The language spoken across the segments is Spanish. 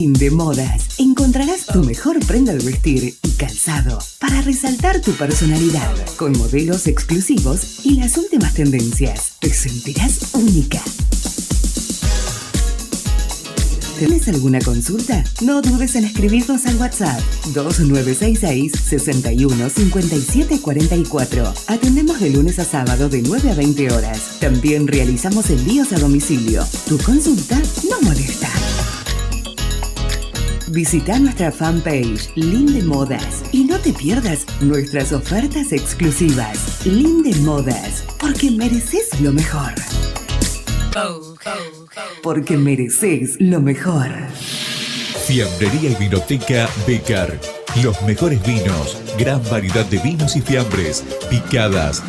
De Modas, encontrarás tu mejor prenda de vestir y calzado para resaltar tu personalidad, con modelos exclusivos y las últimas tendencias. Te sentirás única. ¿Tienes alguna consulta? No dudes en escribirnos al WhatsApp 2966 61 57 44. Atendemos de lunes a sábado de 9 a 20 horas. También realizamos envíos a domicilio. Tu consulta no molesta. Visita nuestra fanpage Linde Modas y no te pierdas nuestras ofertas exclusivas. Linde Modas, porque mereces lo mejor. Porque mereces lo mejor. Fiambrería y Vinoteca Becar. Los mejores vinos, gran variedad de vinos y fiambres, picadas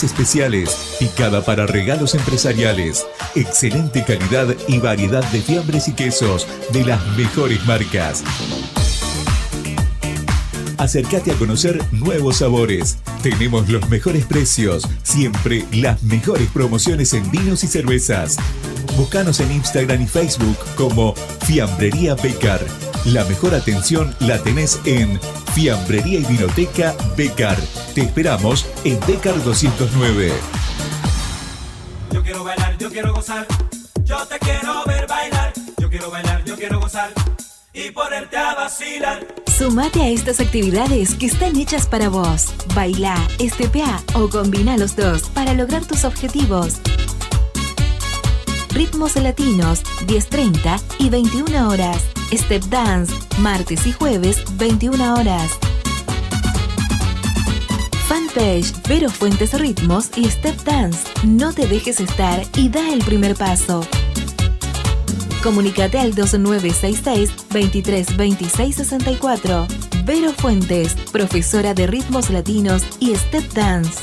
especiales, picada para regalos empresariales, excelente calidad y variedad de fiambres y quesos de las mejores marcas. Acércate a conocer nuevos sabores. Tenemos los mejores precios, siempre las mejores promociones en vinos y cervezas. Búscanos en Instagram y Facebook como Fiambrería Becar. La mejor atención la tenés en Fiambrería y Vinoteca Becar. Te esperamos en Becar 209. Yo quiero bailar, yo quiero gozar. Yo te quiero ver bailar. Yo quiero bailar, yo quiero gozar y ponerte a vacilar. Sumate a estas actividades que están hechas para vos. Bailá, estepea o combina los dos para lograr tus objetivos. Ritmos latinos, 10:30 y 21 horas. Step Dance, martes y jueves, 21 horas. Fanpage Vero Fuentes Ritmos y Step Dance. No te dejes estar y da el primer paso. Comunícate al 2966 23 26 64. Vero Fuentes, profesora de ritmos latinos y Step Dance.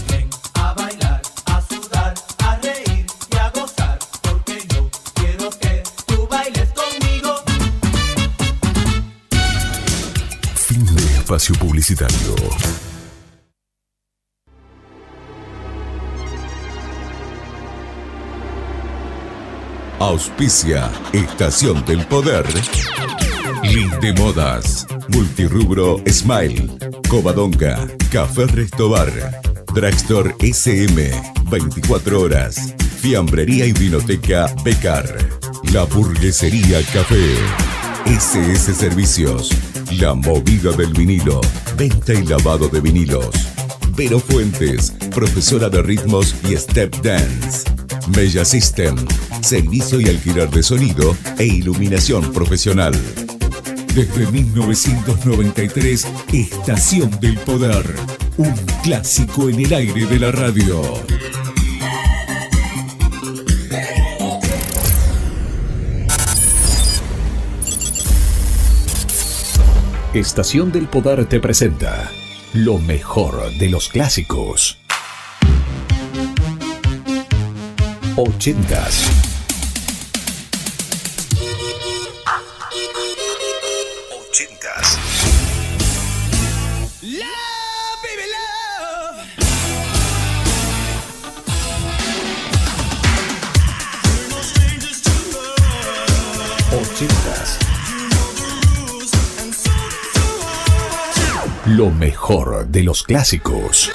Ven a bailar, a sudar, a reír y a gozar, porque yo quiero que tú bailes conmigo. Fin de espacio publicitario. Auspicia Estación del Poder. Linde Modas, Multirrubro Smile, Covadonga, Café Restobar, Dragstore SM, 24 horas, Fiambrería y Vinoteca Becar, La Burguesería Café, SS Servicios, La Movida del Vinilo, venta y lavado de vinilos, Vero Fuentes, profesora de ritmos y step dance, Mella System, servicio y alquiler de sonido e iluminación profesional. Desde 1993, Estación del Poder, un clásico en el aire de la radio. Estación del Poder te presenta lo mejor de los clásicos. 80s. Lo mejor de los clásicos.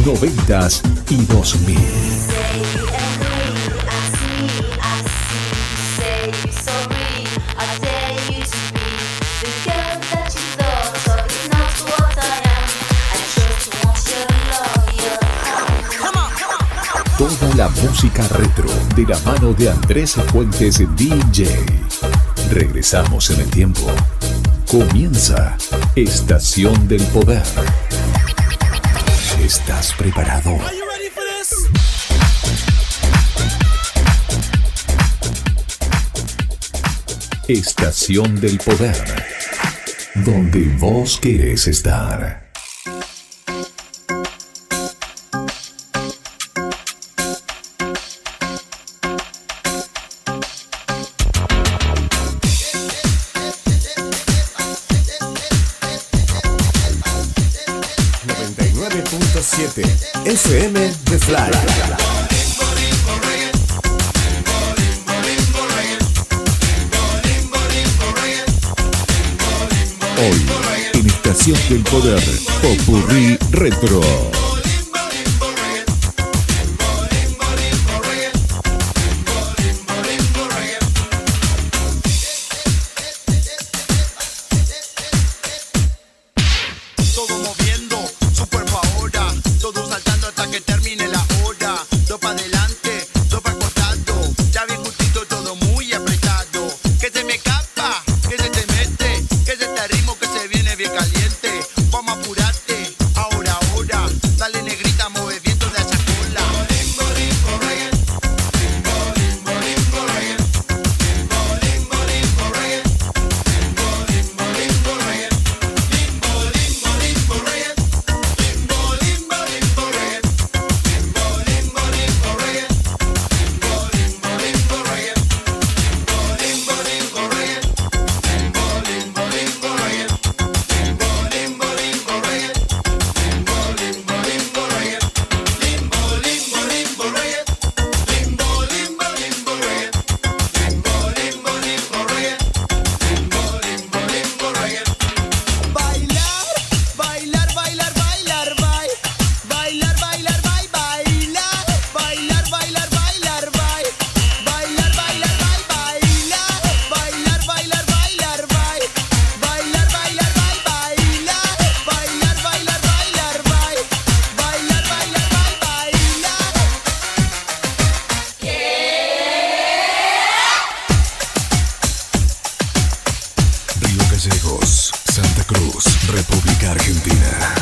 Noventas y 2000. Toda la música retro de la mano de Andrés Fuentes DJ. Regresamos en el tiempo. Comienza Estación del Poder. ¿Estás preparado? Estación del Poder, donde vos querés estar. 89.7 FM de Fly. Hoy, en Estación del Poder, Popurrí Retro. Santa Cruz, República Argentina.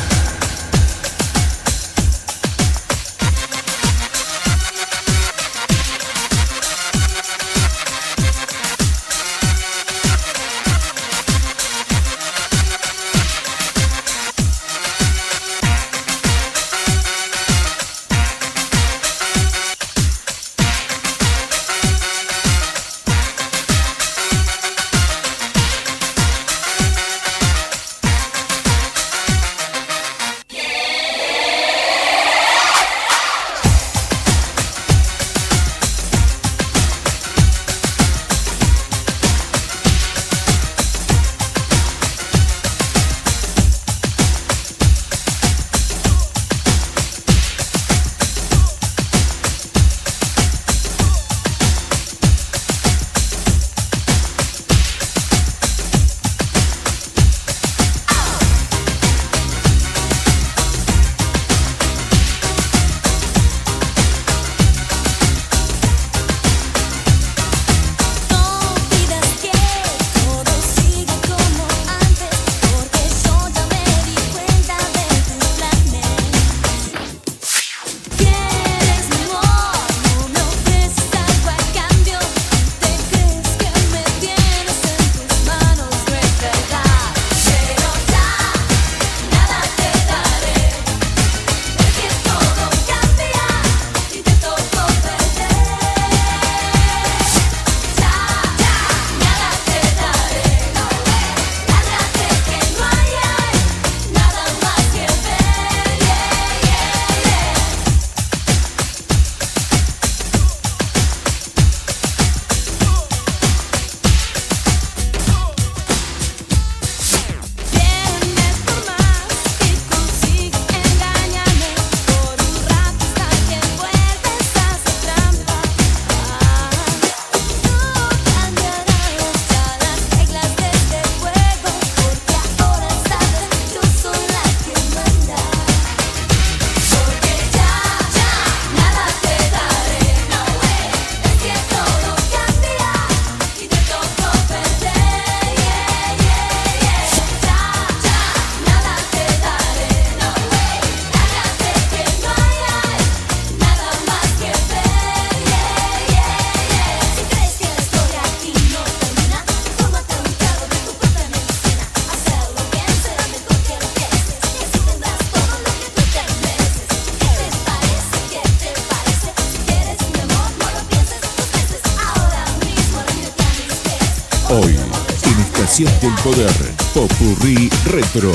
Hoy, en Estación del Poder, Popurrí Retro.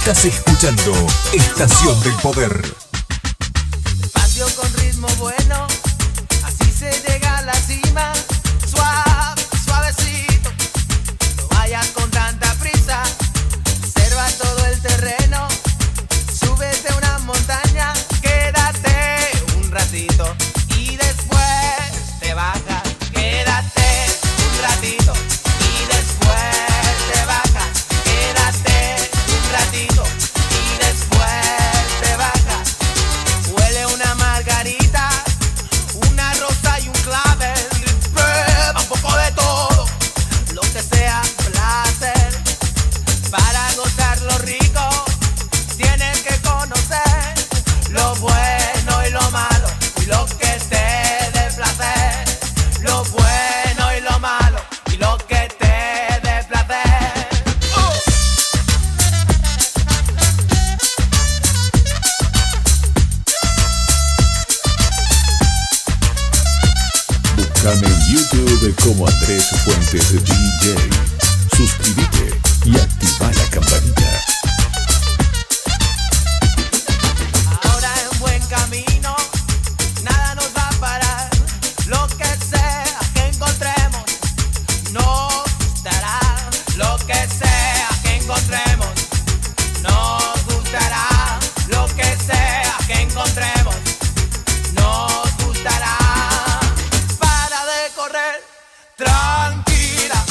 Estás escuchando Estación del Poder. Espacio con ritmo bueno, así se llega a la cima. Suave, suavecito, no vayas con tanta prisa. Observa todo el terreno, súbete a una montaña, quédate un ratito y después te bajas. Quédate un ratito y después te bajas. Quédate un ratito y después te bajas. Huele una margarita, una rosa y un clavel. Prueba un poco de todo, lo que sea placer. Para gozar lo rico, tienes que conocer lo bueno y lo malo y lo que te dé placer. Lo bueno y lo malo y lo que te dé placer. Búscame en YouTube como Andrés Fuentes DJ. Suscríbete y activa la campanita. Ahora en buen camino, nada nos va a parar. Lo que sea que encontremos, nos gustará. Lo que sea que encontremos, nos gustará. Lo que sea que encontremos, nos gustará. Para de correr, tranquila.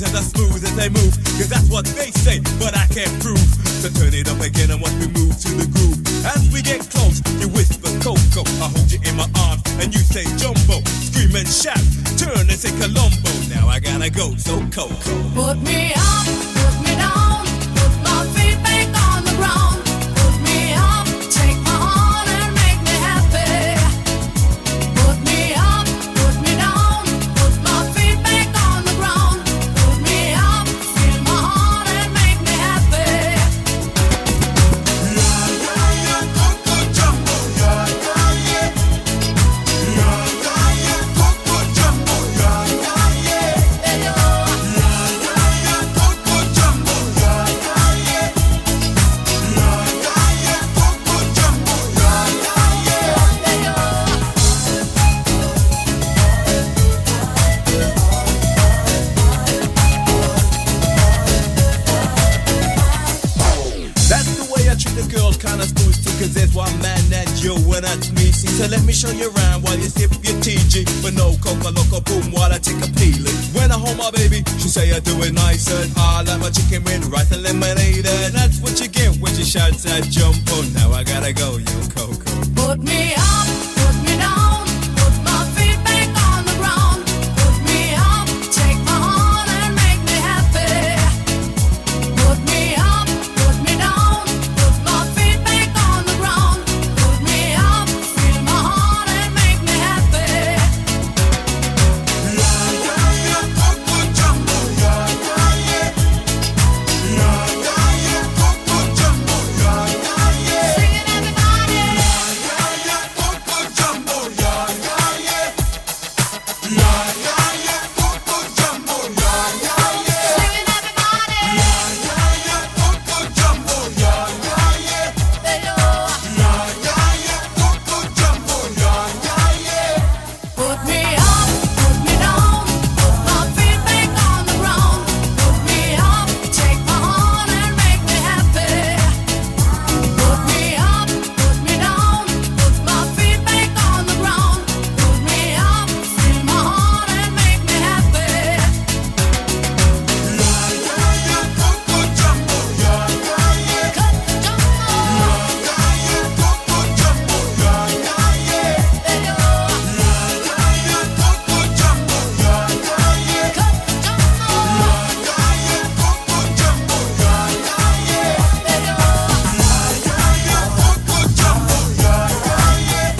cause I'm smooth as they move, cause that's what they say, but I can't prove. So turn it up again and watch me move to the groove. As we get close, you whisper Coco, I hold you in my arms and you say Jumbo. Scream and shout, turn and say Colombo. Now I gotta go, so Coco. Put me up, put me down, put my feet back on the ground. Put me up, take my heart and make me happy. Put me up, put me down, put my feet back on the ground. Put me up, feel my heart and make me happy. Yeah, yeah, yeah, Coco Jumbo. Yeah, yeah, yeah. Yeah, yeah, yeah, Coco Jumbo. Yeah, yeah, yeah. Yeah, yeah, yeah, Coco Jumbo. Yeah, yeah, yeah. Yeah, yeah, yeah, Coco Jumbo. Yeah, yeah, yeah. That's the way I treat the girls, kinda smooth too, cause there's one man and you and that's me. See, so let me show you around while you sip your TG. But no coca loco boom while I take a peeling. When I hold my baby, she say I do it nice and I like my chicken with rice and lemonade. And that's what you get when she shouts that jump on. Now I gotta go, yo Coco. Put me up, put me down, put my feet back on the ground. Put me up, take my heart and make me happy. Put me up, put me down, put my feet back on the ground. Put me up, feel my heart and make me happy. Yeah, yeah, yeah, Coco Jumbo. Yeah, yeah, yeah. Yeah, yeah, yeah, Coco Jumbo. Yeah, yeah, yeah. Singing everybody. Yeah, yeah, Coco Jumbo. Yeah, yeah, yeah. Yeah, yeah, yeah, Coco Jumbo. Yeah, yeah, yeah. Singing everybody. Yeah, yeah, yeah, Coco Jumbo. Yeah, yeah, yeah. They know. Yeah, yeah, yeah, Coco Jumbo. Yeah, yeah, yeah. Put me up, put me down, put my feet back on the ground. Put me up, take my heart and make me happy. Put me up, put me down, put my feet back on the ground. Put me up, feel my heart and make me happy. Yeah, yeah, yeah, Coco Jumbo. Yeah, yeah, yeah. Cut jump Yeah, yeah, yeah, Coco Jumbo. Yeah, yeah, yeah. they know. Yeah, yeah, yeah, Coco Jumbo. Yeah, yeah, yeah. Cut jump Yeah, yeah, yeah, Coco Jumbo. Yeah, yeah, yeah. they know. Yeah, yeah, yeah, Coco Jumbo. Yeah, yeah, yeah.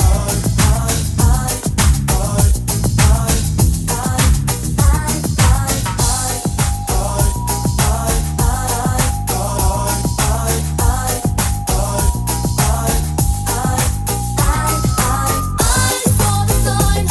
I saw the sign,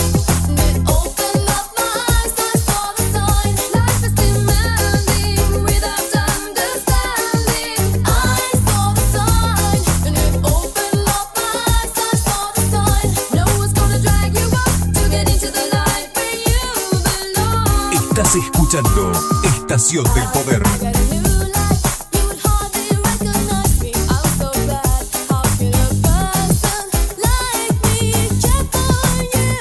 and it opened up my eyes. I saw the sign, life is demanding without understanding. I saw the sign, and it opened up my eyes. I saw the sign, no one's gonna drag you up to get into the light where you belong. Estás escuchando Estación del Poder. I got a new life, you'd hardly recognize me. I'm so bad, how can a person like me check on you?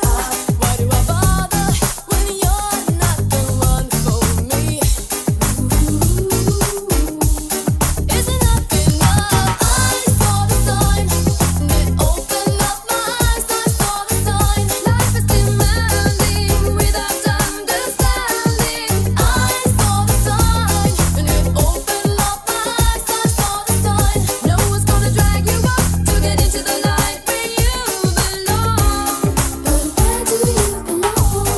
Why do I bother when you're not the one for me? Is enough enough? I saw the sign, and it opened up my eyes. I saw the sign, life is demanding without understanding. I saw the sign, and it opened up my eyes. I saw the sign, no one's gonna drag you up to get into the light where you belong. But where do you belong?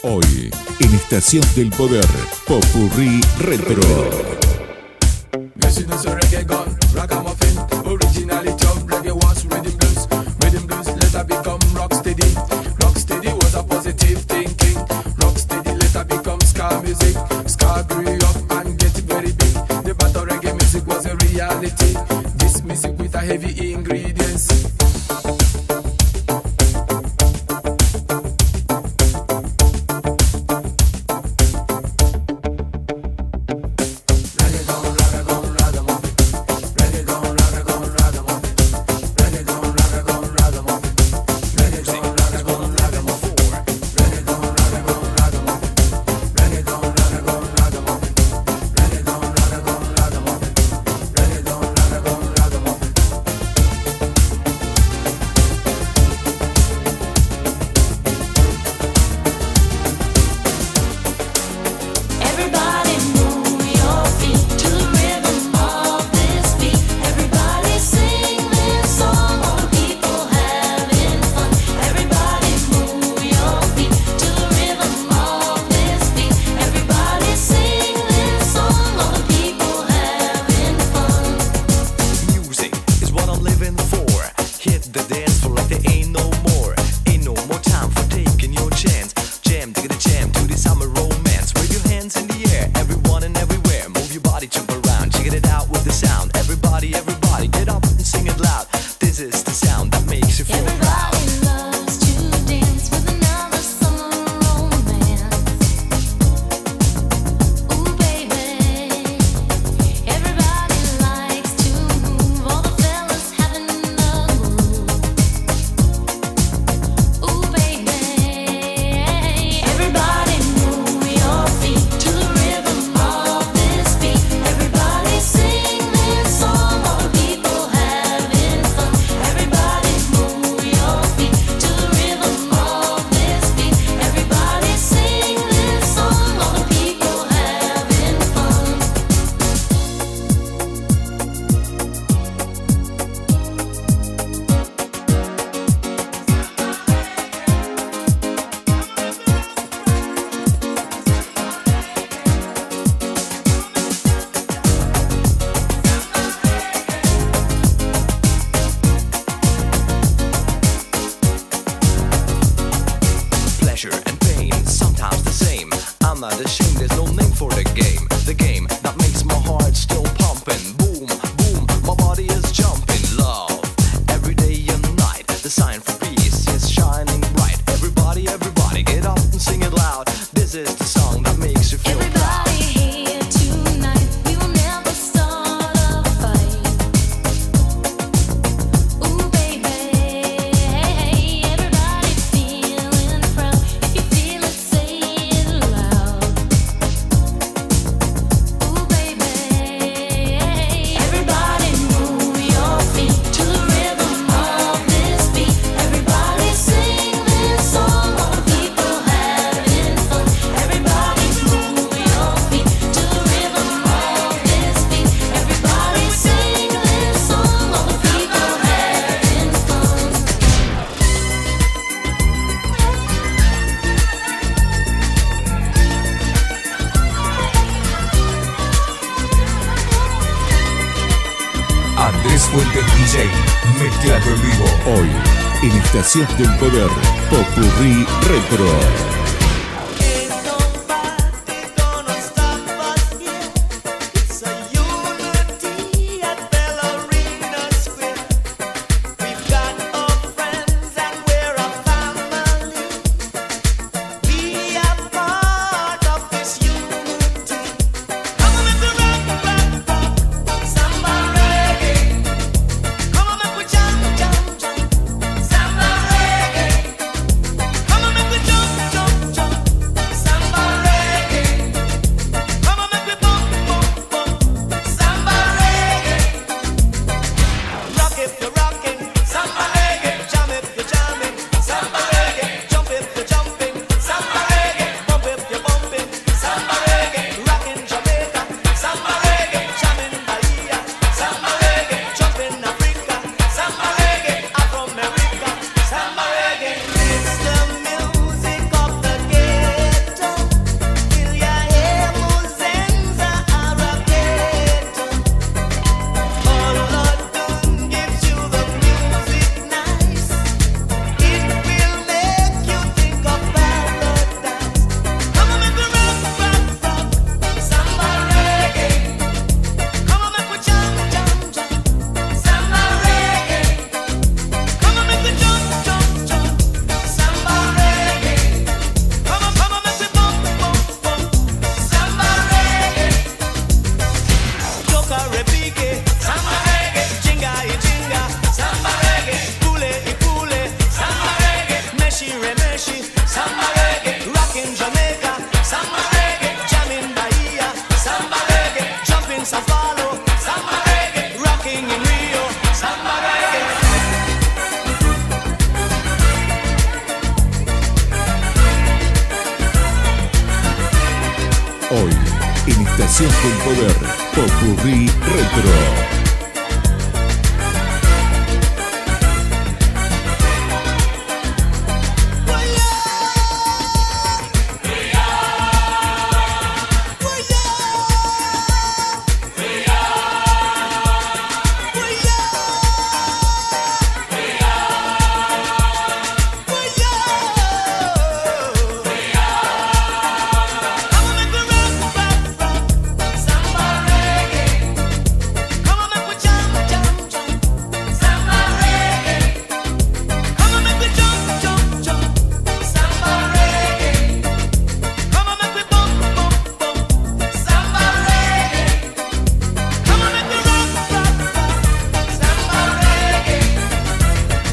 Hoy, en Estación del Poder, Popurrí Retro. This is a reggae gun, ragamuffin. Originally tough, reggae was rhythm blues. Rhythm blues later become rock steady. Rock steady was a positive thinking. Rock steady later become ska music. Ska grew up and I'm not ashamed, there's no name for the game. The game that makes my heart still pumping. Boom, boom, my body is jumping. Love, every day and night. The sign for peace is shining bright. Everybody, everybody, get up and sing it loud. This is the song that makes you feel proud. Everybody here tonight, we will never start a fight. Ooh, baby, everybody feeling proud. If you feel it, say it loud. Ooh, baby, everybody move your feet to the rhythm of this beat. Everybody sing this song, all the people having fun. Everybody move your feet to the rhythm of this beat. Everybody sing this song, all the people having fun. Andrés Fuentes DJ, mezclado en vivo. Hoy, en Estación del Poder, Popurrí Retro. Ain't nobody gonna stop us here. It's a unity at Ballerina Square. We've got our friends and we're a family. Be a part of this unity. Come on, make the rock, rock, rock, samba reggae. Come on, make we jump, jump, jump, samba reggae. Come on, make we jump, jump, jump, samba reggae. Come on, make we bump, bump, bump, samba reggae. Rock if you're rocking, samba reggae. Jam if you're jamming, samba reggae. Jump if you're jumping, samba reggae. Bump if you're bumping, samba reggae. Rockin' Jamaica, samba reggae. Jamming Bahia, samba reggae. Jumping Africa, samba reggae. Afro-America, samba reggae. It's the music of the ghetto. Will ya hear Muzenza Araketo? Olodun gives you the music nice. It will make you think of paradise. Come on, make we rock, rock, rock, samba reggae. Come on, make we jump, jump, jump, samba reggae. Come on, make we jump, jump, jump, samba reggae. Come on, make we bump, bump, bump, samba reggae. Toka repike, samba reggae. Jinga y jinga, samba reggae. Pule y pule, samba reggae. Meshi re meshi, samba reggae. Rockin' Jamaica, samba reggae. Jamming Bahia, samba reggae. Jumping Sao Paulo, samba reggae. Rocking in Rio, samba reggae. Hoy, en Estación del Poder, Popurrí Retro. Come on, make we rock, rock, rock, samba reggae. Come on, make we jump, jump, jump, samba reggae. Come on, make we jump, jump, jump, samba reggae. Come on, make we bump, bump, bump, samba reggae. Come on, make we rock, rock, rock, samba reggae.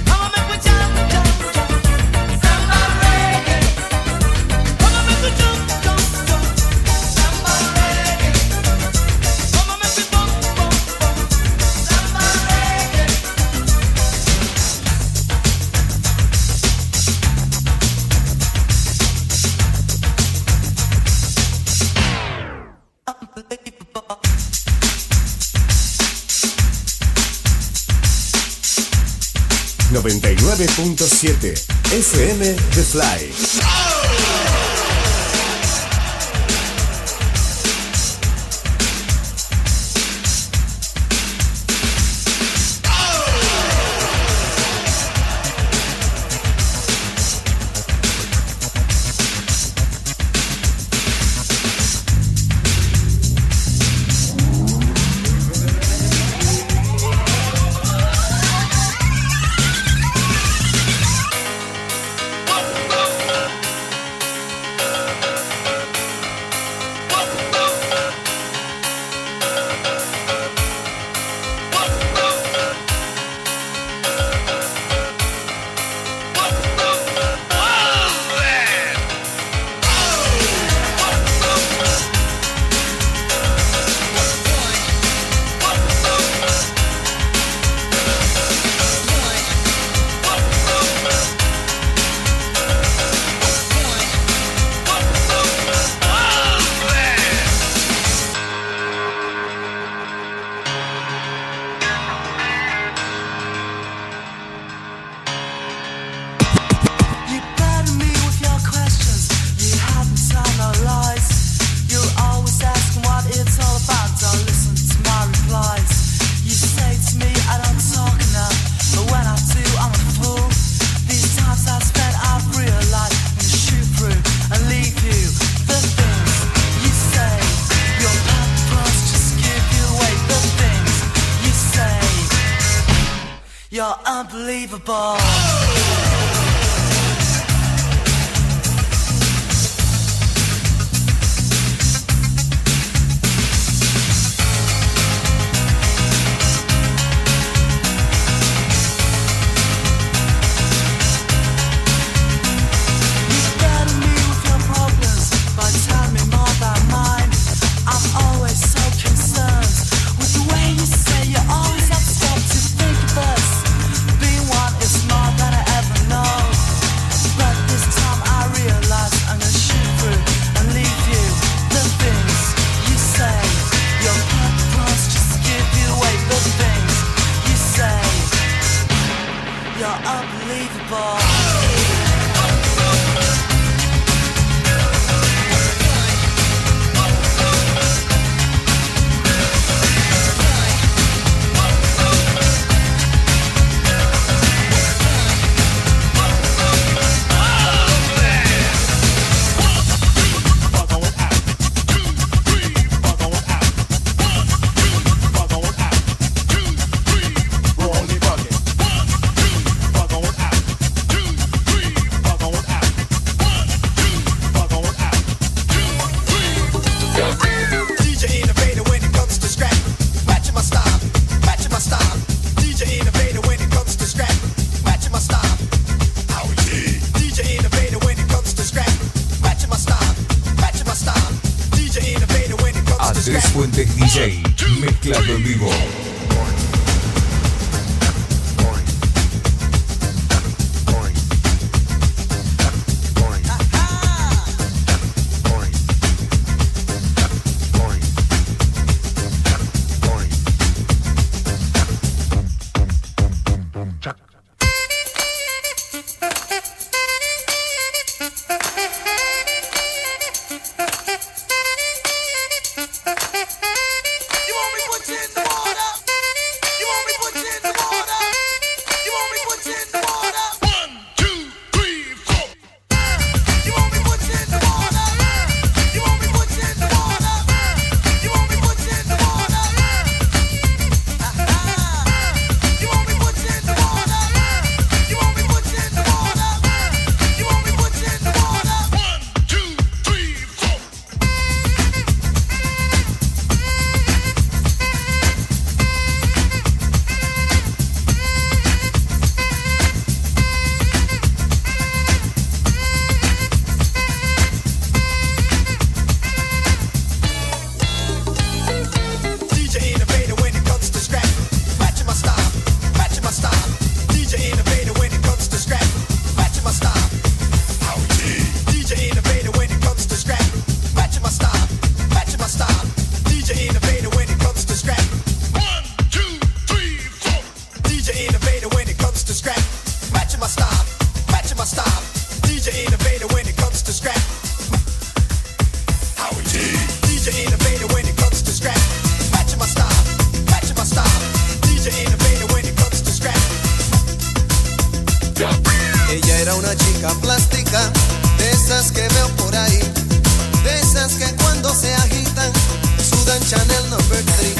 Come on, make we jump, jump, jump, samba reggae. Come on, make we jump, jump, jump, samba reggae. Come on, make we bump, bump, bump, samba reggae. Unbelievable. 99.7 FM The Fly. You're unbelievable. Andrés Fuentes DJ, mezclado en vivo. Ella era una chica plástica, de esas que veo por ahí, de esas que cuando se agitan sudan Chanel No. 3.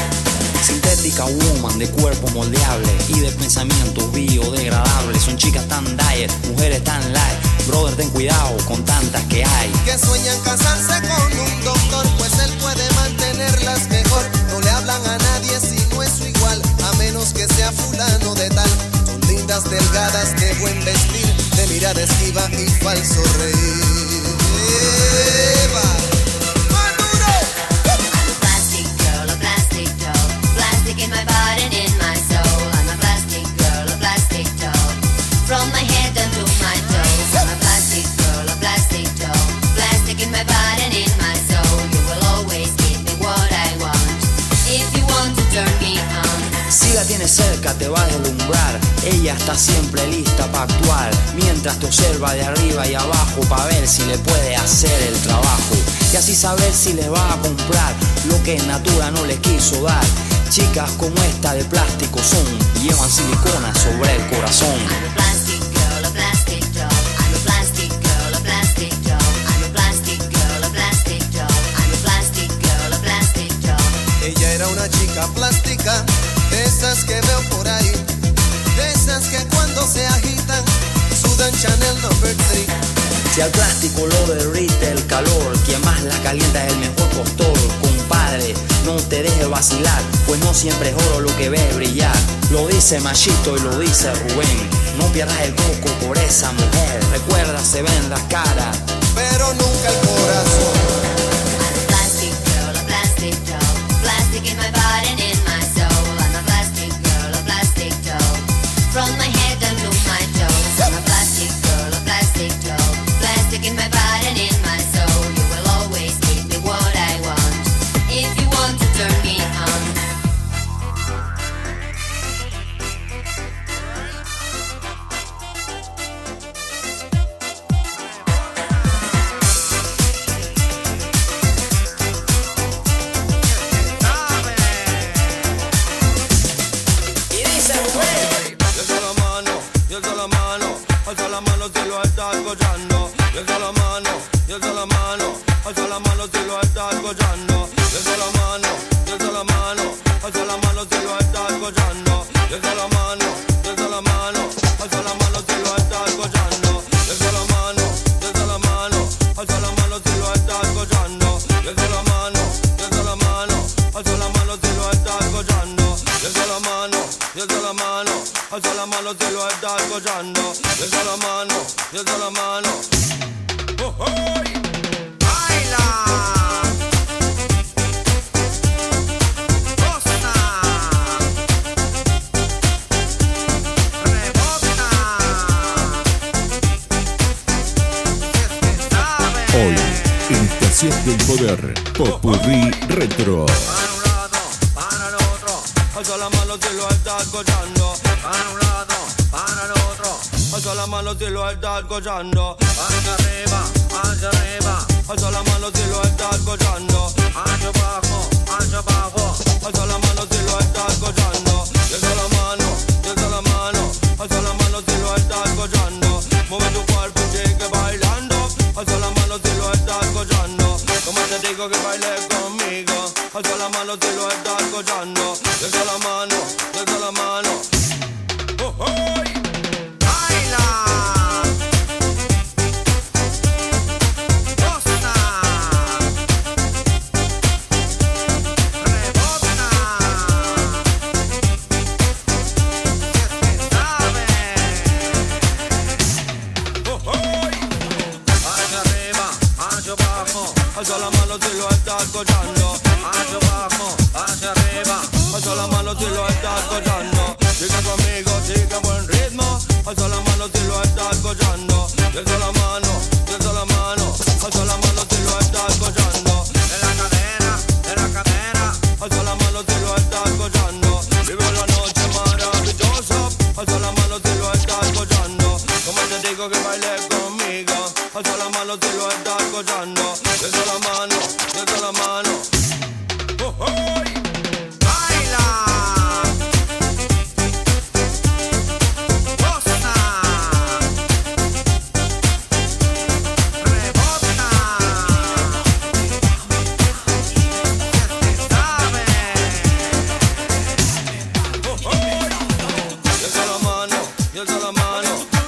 Sintética woman de cuerpo moldeable y de pensamientos biodegradables. Son chicas tan diet, mujeres tan light. Brother, ten cuidado con tantas que hay. Que sueñan casarse con un doctor, pues él puede mantenerlas mejor. No le hablan a nadie si no es su igual, a menos que sea fulano de tal. Son lindas, delgadas, de buen vestir, de mirada esquiva y falso reír. In my body and in my soul, I'm a plastic girl, a plastic doll. From my head down to my toes, I'm a plastic girl, a plastic doll. Plastic in my body and in my soul. You will always give me what I want. If you want to turn me on. Si la tienes cerca te va a deslumbrar. Ella está siempre lista para actuar, mientras te observa de arriba y abajo para ver si le puede hacer el trabajo. Y así saber si le va a comprar lo que en natura no le quiso dar. Chicas como esta de plástico son, llevan silicona sobre el corazón. I'm a plastic girl, a plastic doll. I'm a plastic girl, a plastic doll. I'm a plastic girl, a plastic doll. I'm a plastic girl, a plastic doll. Ella era una chica plástica, de esas que veo por ahí, de esas cuerpos se agitan, sudan Chanel No. 3. Si al plástico lo derrite el calor, quien más la calienta es el mejor postor. Compadre, no te dejes vacilar, pues no siempre es oro lo que ves brillar. Lo dice Machito y lo dice Rubén, no pierdas el coco por esa mujer. Recuerda, se ven las caras, pero nunca el corazón. I'm a plastic girl, a plastic doll. Plastic in my body and in my soul. I'm a plastic girl, a plastic doll. From my head down to my toes. I'm a plastic girl, a plastic doll. Plastic in my body and in my soul. You will always give me what I want. If you want to turn me on. alza la mano si lo estás gozando. Y alza la mano, y alza la mano, alza la mano si lo estás gozando. Y alza la mano, y alza la mano, alza la mano si lo estás gozando. Y alza la mano, y alza la mano, alza la mano si lo estás gozando. Y alza la mano, y alza la mano, alza la mano si lo estás gozando. Y alza la mano, y alza la mano, alza la mano si lo estás gozando. Y alza la mano, y alza la mano, alza la mano si lo estás gozando. Y alza la mano, y alza la mano. ¡Oh, oh! ¡Baila! Hoy, en Estación del Poder, Popurrí Retro. Para un lado, para el otro, alza la mano si lo estás gozando. Para un lado, para el otro, alza la mano si lo estás gozando. Hacia arriba, alza la mano si lo estás gozando. Hacia abajo, alza la mano si lo estás gozando. Y alza la mano, y alza la mano, alza la mano si lo estás gozando. Mueve tu cuerpo y sigue bailando. Alza la mano si lo estás gozando. Como te digo que bailes conmigo. Alza la mano si lo estás gozando. Y alza la mano, y alza la mano. ¡Oh, oh! Alza la mano si lo estás gozando. Hacia abajo, hacia arriba. Alza la mano si lo estás gozando. Sigue conmigo, sigue buen ritmo. Alza la mano si lo estás gozando. Y alza la mano, y alza la mano. Alza la mano si lo estás gozando. De la cadera, de la cadera. Alza la mano si lo estás gozando. Vive la noche maravillosa. Alza la mano si lo estás gozando. Como te digo que bailes conmigo. Alza la mano si lo estás gozando. Y alza la mano, y alza la mano. ¡Oh, oh!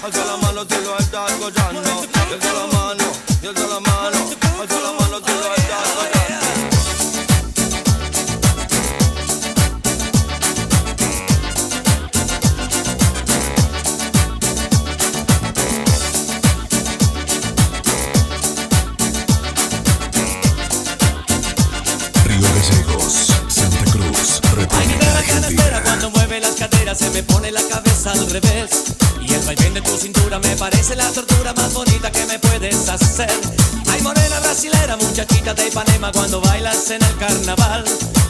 Alza la mano si lo estás gozando. Y alza la mano, y alza la mano. Alza la mano si lo estás gozando. Río Gallegos, Santa Cruz, República Argentina. Cuando mueve las caderas se me pone la cabeza al revés. Y el vaivén de tu cintura me parece la tortura más bonita que me puedes hacer. Ay, morena brasilera, muchachita de Ipanema, cuando bailas en el carnaval.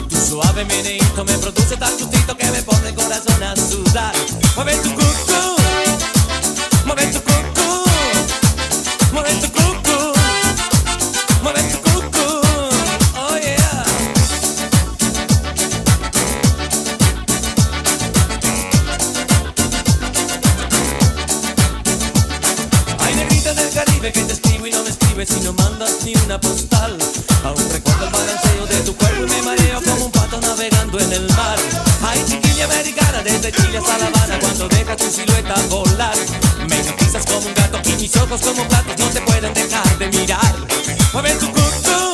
Tu suave meneíto me produce tal gustito que me pone el corazón a sudar. Mueve tu cucú, mueve tu cucú, mueve tu cucú, mueve tu cucú, oh yeah. Ay, negrita del Caribe que te escribo y no me escribes y no mandas ni una postal. Aún recuerdo el balanceo de tu cuerpo y me mareo como un pato navegando en el mar. Ay, chiquilla americana desde Chile hasta La Habana, cuando dejas tu silueta volar. manos como platos no te pueden dejar de mirar. Mueve tu cucú,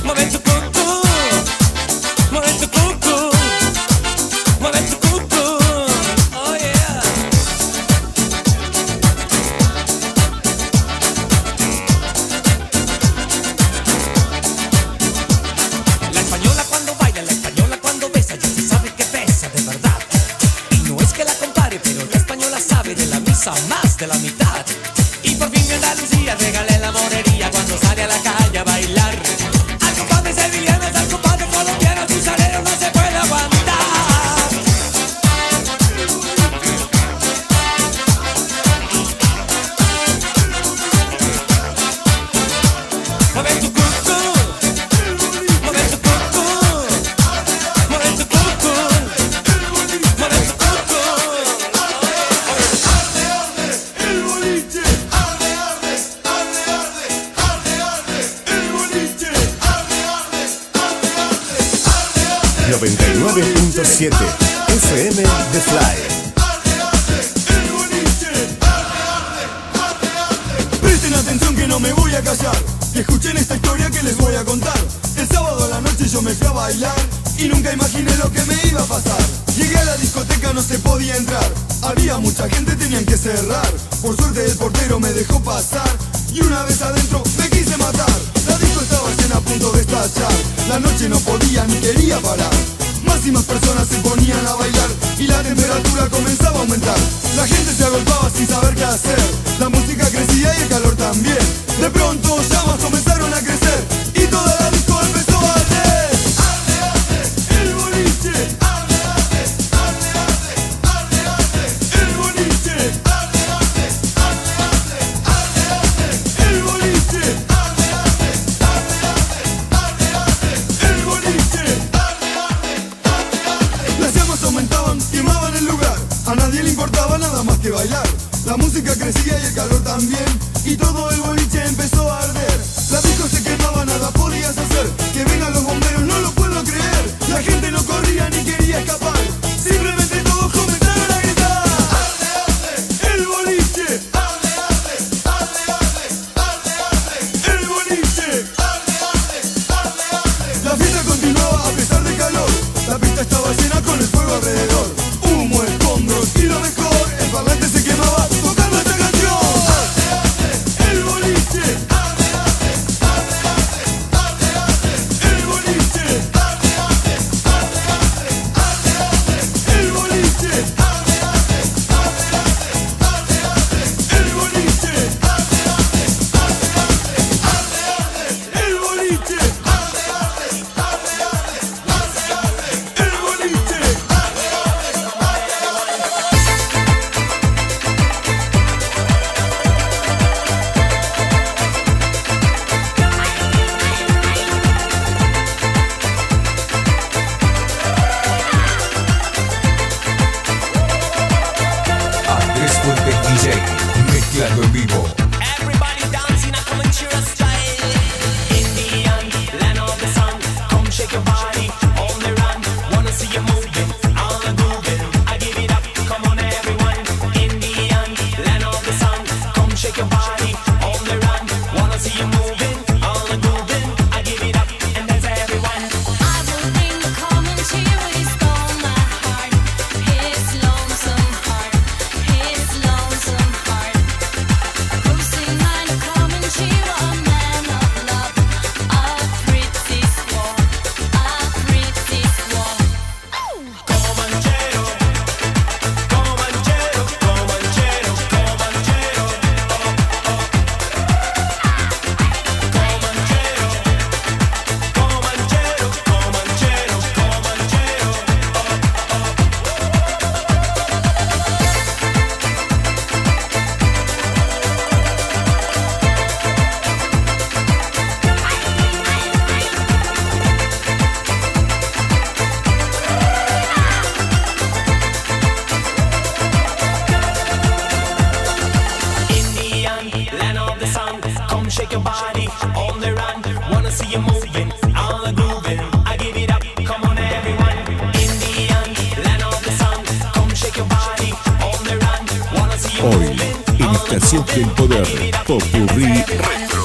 mueve tu cucú, mueve tu cucú, mueve tu cucú. Oh yeah. La española cuando baila, la española cuando besa, ya se sabe que besa de verdad. Y no es que la compare, pero la española sabe de la misa más de la mitad. Y por fin en Andalucía regalé la morería cuando sale a la calle a bailar. Al compadre sevillanas, al compadre colombiano, tu salero no se puede aguantar. Mueve tu cucú, mueve tu cucú, mueve tu cucú, mueve tu cucú. El boliche, arde, arde, arde, arde, arde, arde. El boliche, arde, arde, arde, arde, arde, arde. 99.7 FM The Fly. Presten atención que no me voy a callar y escuchen esta historia que les voy a contar. El sábado a la noche yo me fui a bailar y nunca imaginé lo que me iba a pasar. Llegué a la discoteca, no se podía entrar, había mucha gente, tenían que cerrar. Por suerte el portero me dejó pasar y una vez adentro me quise matar. La disco estaba llena a punto de estallar, la noche no podía ni quería parar. Más y más personas se ponían a bailar y la temperatura comenzaba a aumentar. La gente se agolpaba sin saber qué hacer, la música crecía y el calor también. De pronto llamas comenzaron a crecer y toda la disco empezó a arder. Arde, arde, el boliche, arde, arde, arde, arde, arde, arde, el boliche, arde, arde, arde, arde, arde, arde, el boliche, arde, arde, arde, arde, arde, arde, el boliche, arde, arde, arde, arde. Las llamas aumentaban, quemaban el lugar, a nadie le importaba nada más que bailar. La música crecía y el calor también, y todo el boliche empezó a arder. La disco se quemaba, nada podías hacer. Que vengan los bomberos, no lo puedo creer. La gente no corría ni quería escapar, simplemente todos comenzaron a gritar. Arde, arde, el boliche, arde, arde, arde, arde, arde, arde, el boliche, arde, arde, arde, arde. La fiesta continuaba a pesar del calor, la pista estaba llena con el fuego alrededor. Humo, escombros y lo mejor, el parlante se quemaba tocando esta canción. Arde, arde, el boliche, arde, arde, arde, arde, arde, arde, el boliche, arde, arde, arde, arde, arde, arde, el boliche, arde, arde, arde, arde, arde, arde, el boliche, arde, arde, arde, arde, arde, el boliche, arde, arde, arde, arde, arde, arde, el boliche, arde, arde, arde, arde. Andrés Fuentes DJ, mezclando en vivo. Everybody dancing a Comanchera style. Indian, land of the sun. Come shake your body on the run. Wanna see you moving on the moving. I give it up, come on everyone. Indian, land of the sun. Come shake your body on the run. Wanna see you moving on the moving. I give it up, and that's everyone. I will bring the Comanchera, he stole my heart. His lonesome heart, his lonesome heart. Bruising mine, a Comanchera, a man of love. A pretty squaw, a pretty squaw. Comanchero, Comanchero, Comanchero, Comanchero. shake your body on the run. Wanna see you moving, all the grooving. I give it up, come on everyone. Indian, land of the sun. Come shake your body on the run. Wanna see you Hoy, moving, en all the Espacio del Poder. Popurrí Retro.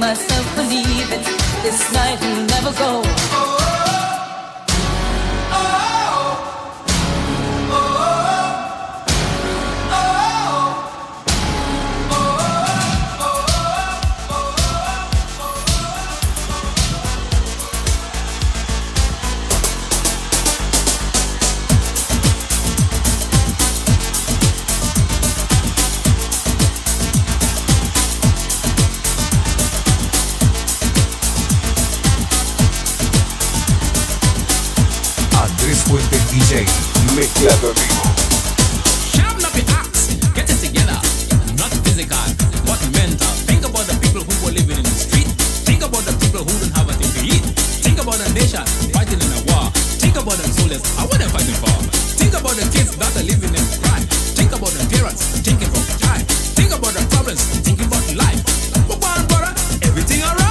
Myself believe it. This night will never go. Fuentes DJ, mezclado en vivo. Sham not be axe, get it together. Not physical, but mental. Think about the people who were living in the street. Think about the people who don't have a thing to eat. Think about a nation fighting in a war. Think about them soldiers, what they're fighting for. Think about the kids that are living in crime. Think about the parents thinking about time. Think about the problems, thinking about life. But one brother, everything alright.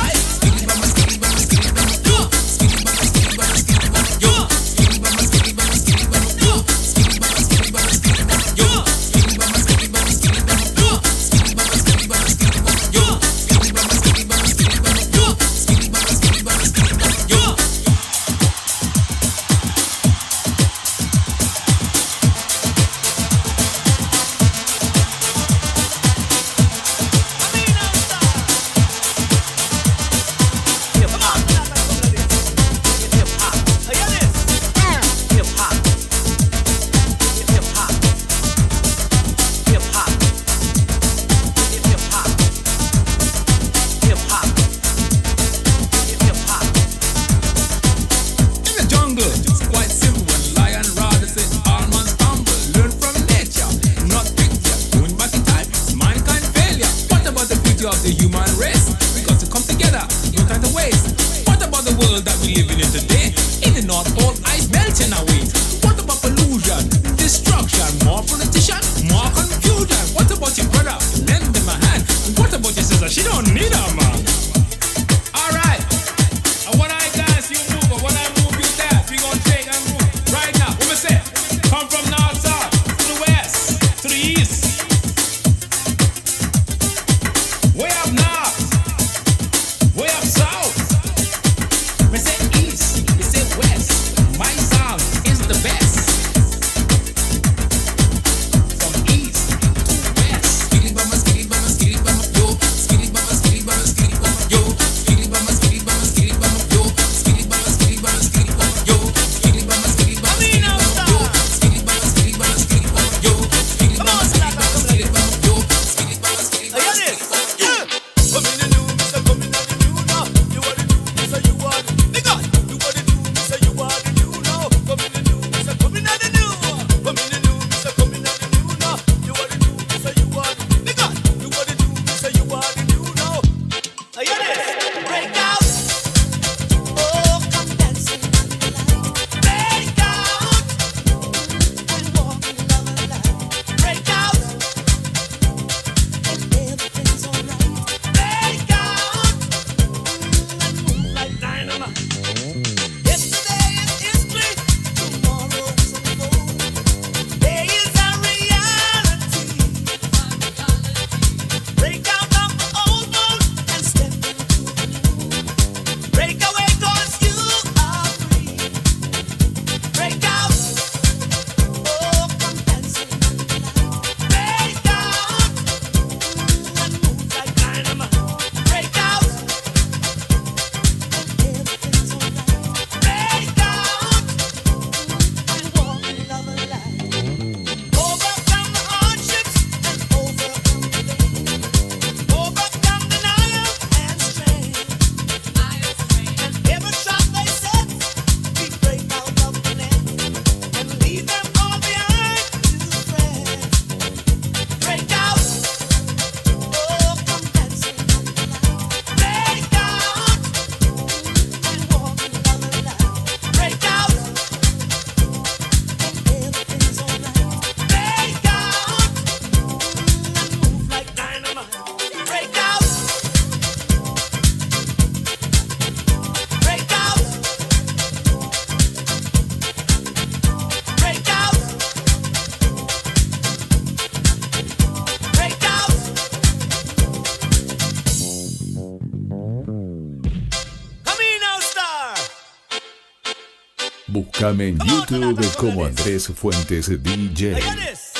Búscame en YouTube como Andrés Fuentes DJ.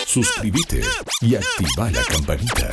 Suscríbete y activa la campanita.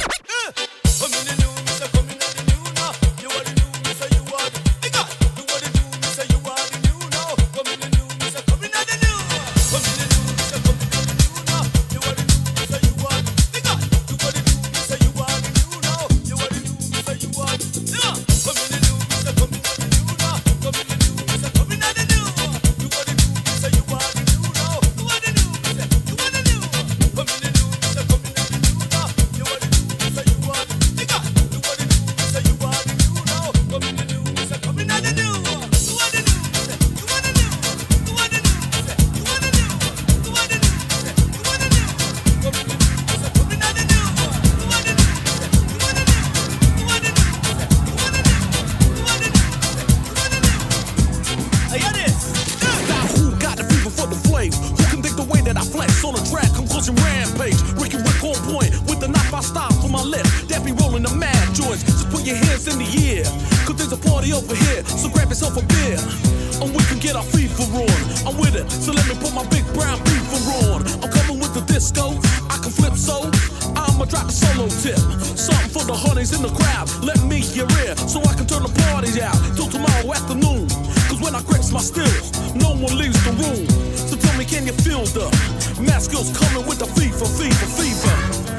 that I flex on the track, conclusion rampage. Ricky Rick on point with the knife I style for my left. That be rolling the mad joints. Just put your hands in the air, cause there's a party over here. So grab yourself a beer, and we can get our FIFA on. I'm with it, so let me put my big brown FIFA on. I'm coming with the disco, I can flip so I'ma drop a solo tip. Something for the honeys in the crowd. Let me your ear, so I can turn the party out till tomorrow afternoon. Cause when I grips my stills, no one leaves the room. So tell me, can you feel the mad skills coming with the fever, fever, fever?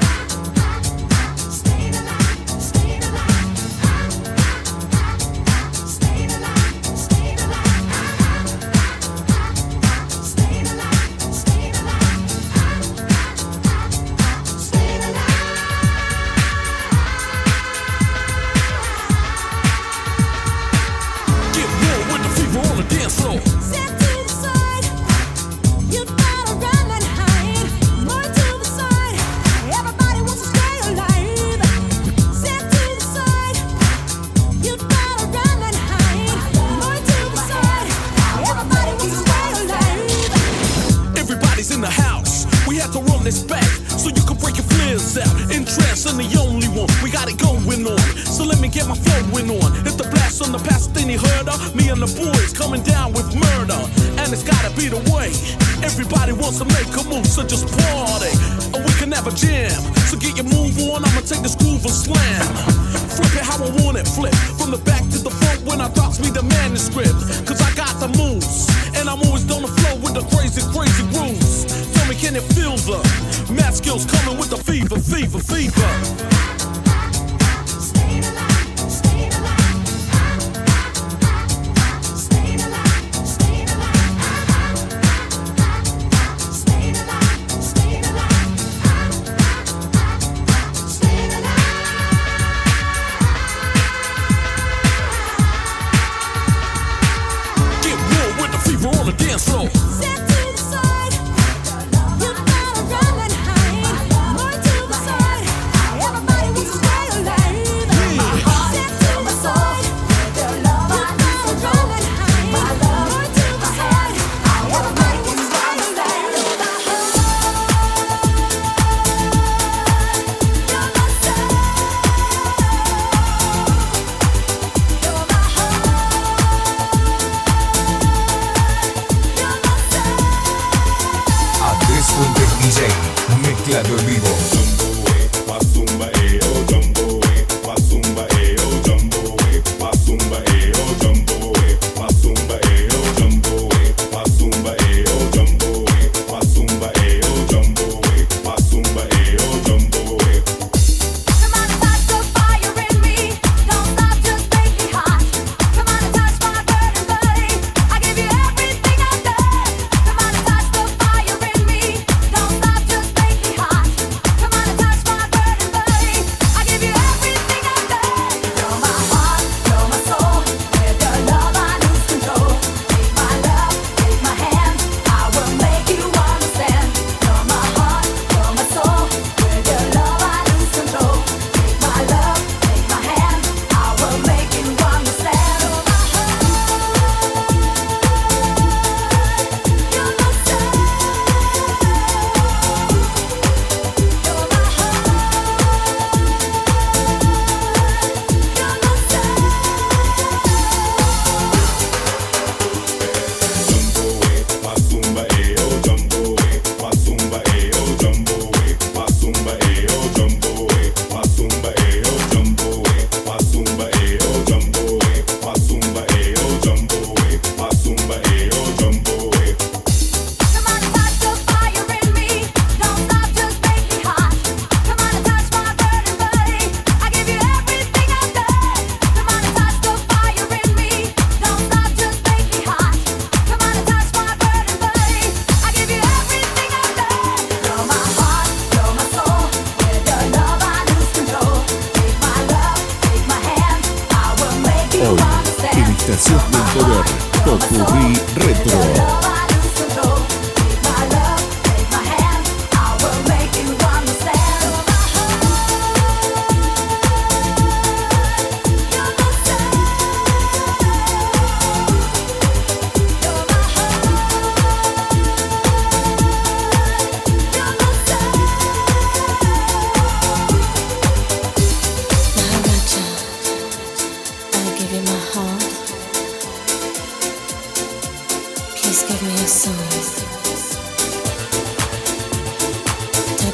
Estación del Poder, Popurrí Retro.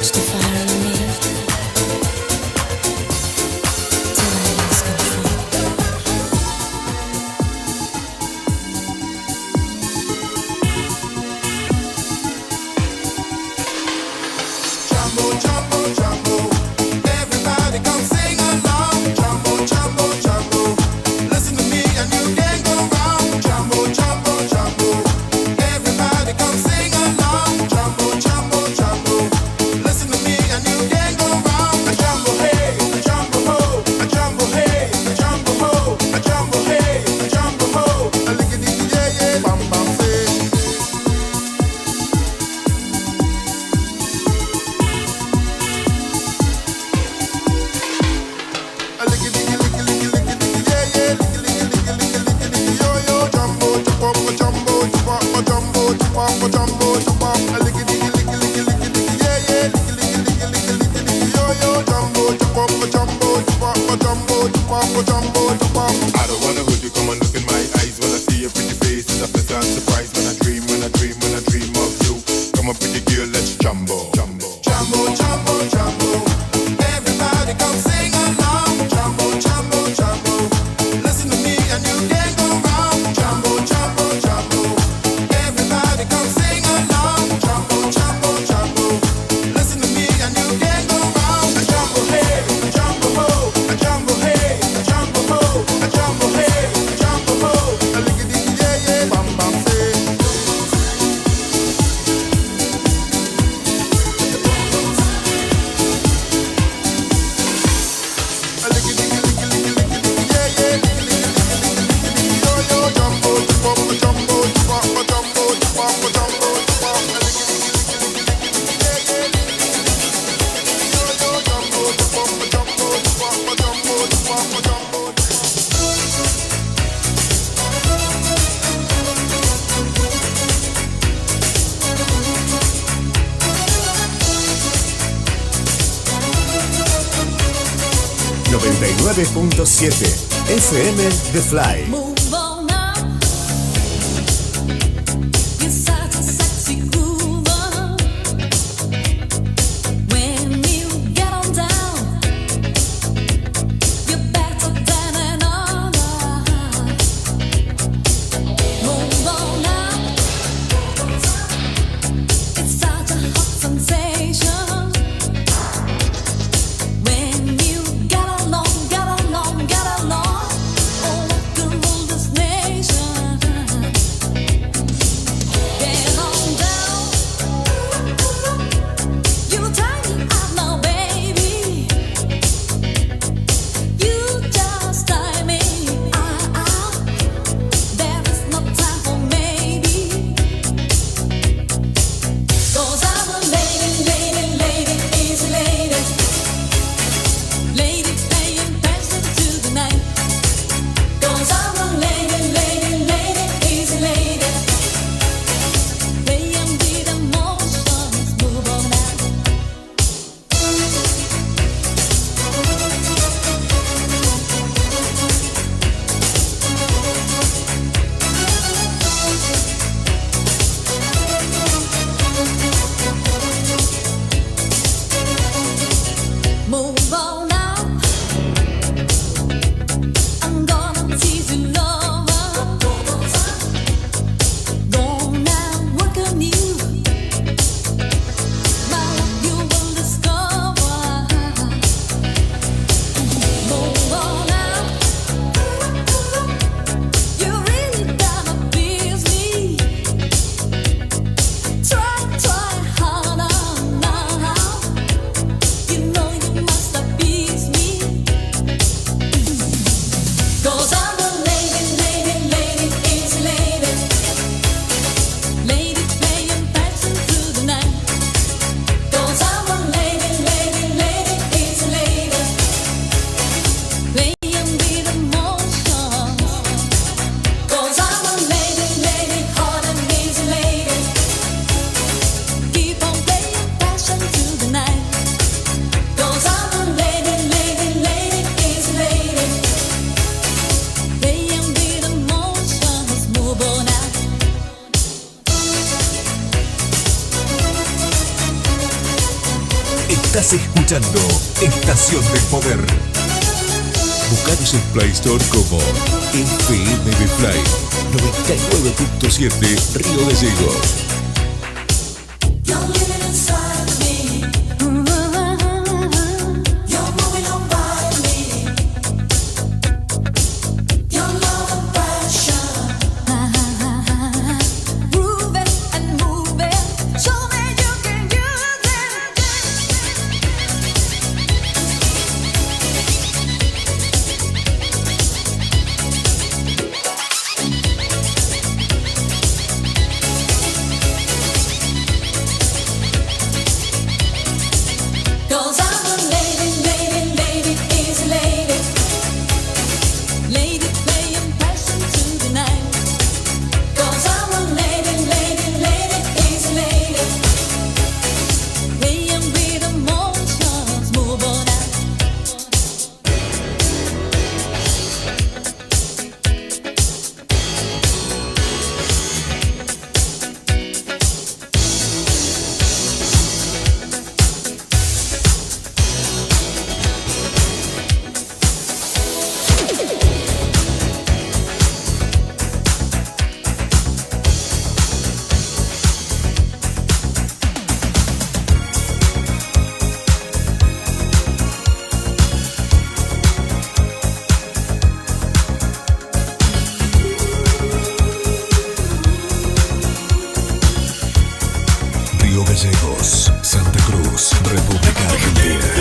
catch the fire in me till I lose control. Jumbo, jumbo, jumbo. Everybody come sing along. Jumbo, jumbo, jumbo. Listen to me and you can go wrong. Jumbo, jumbo, jumbo. Everybody come sing along. Jumbo, jumbo, jumbo. Listen to me and you can go wrong. A jumbo hey, a jumbo ho, a jumbo hey, a jumbo ho, a jumbo hey, a jumbo ho. A lickety yeah yeah, bam bam say. A lickety licky licky licky licky yeah yeah, licky licky licky licky licky licky yo yo. Jumbo, jump up, jumbo, jump up, jumbo, jump up, jumbo, jump up. A lickety licky licky licky licky yeah yeah, licky licky licky licky licky licky yo yo. Jumbo, jump up, jumbo, jump up, jumbo, jump up, jumbo, jump up. I don't wanna hold you, come and look in my eyes when I see your pretty face. It's a pleasant surprise when I dream, when I dream, when I dream of you. Come on, pretty girl, let's jumbo, jumbo, jumbo, jumbo, jumbo. Everybody come sing along. Jumbo, jumbo, jumbo. Listen to me and you can't go wrong. Jumbo, jumbo, jumbo. Everybody come sing along. Jumbo, jumbo, jumbo. Listen to me and you can't go wrong. A jumbo hey, a jumbo ho, a jumbo hey, a jumbo ho, a jumbo hey, a jumbo ho. A lickety yeah yeah, bam bam say. A lickety licky licky licky licky yeah yeah, licky licky licky licky licky licky yo yo. Jumbo, jump up, jumbo, jump up, jumbo, jump up, jumbo, jump up. A lickety licky licky licky licky yeah yeah, licky licky licky licky licky yo yo. Jumbo, jump up, jumbo, jump up, jumbo, jump up, jumbo. 99.7 FM The Fly. Move on up. You're such a sexy groover. When you get on down, you're better than another. Move on up. It's such a hot sensation. When you get along, oh, rock and roll Estás escuchando Estación del Poder. Buscanos en Play Store como FM de Fly 99.7 Río Gallegos. Gallegos, Santa Cruz, República Argentina.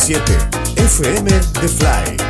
.7 FM de Fly.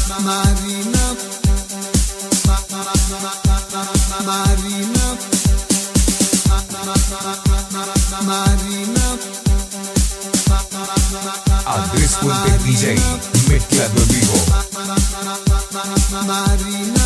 Marina, Andrés Fuentes DJ, mezclando en vivo. Marina,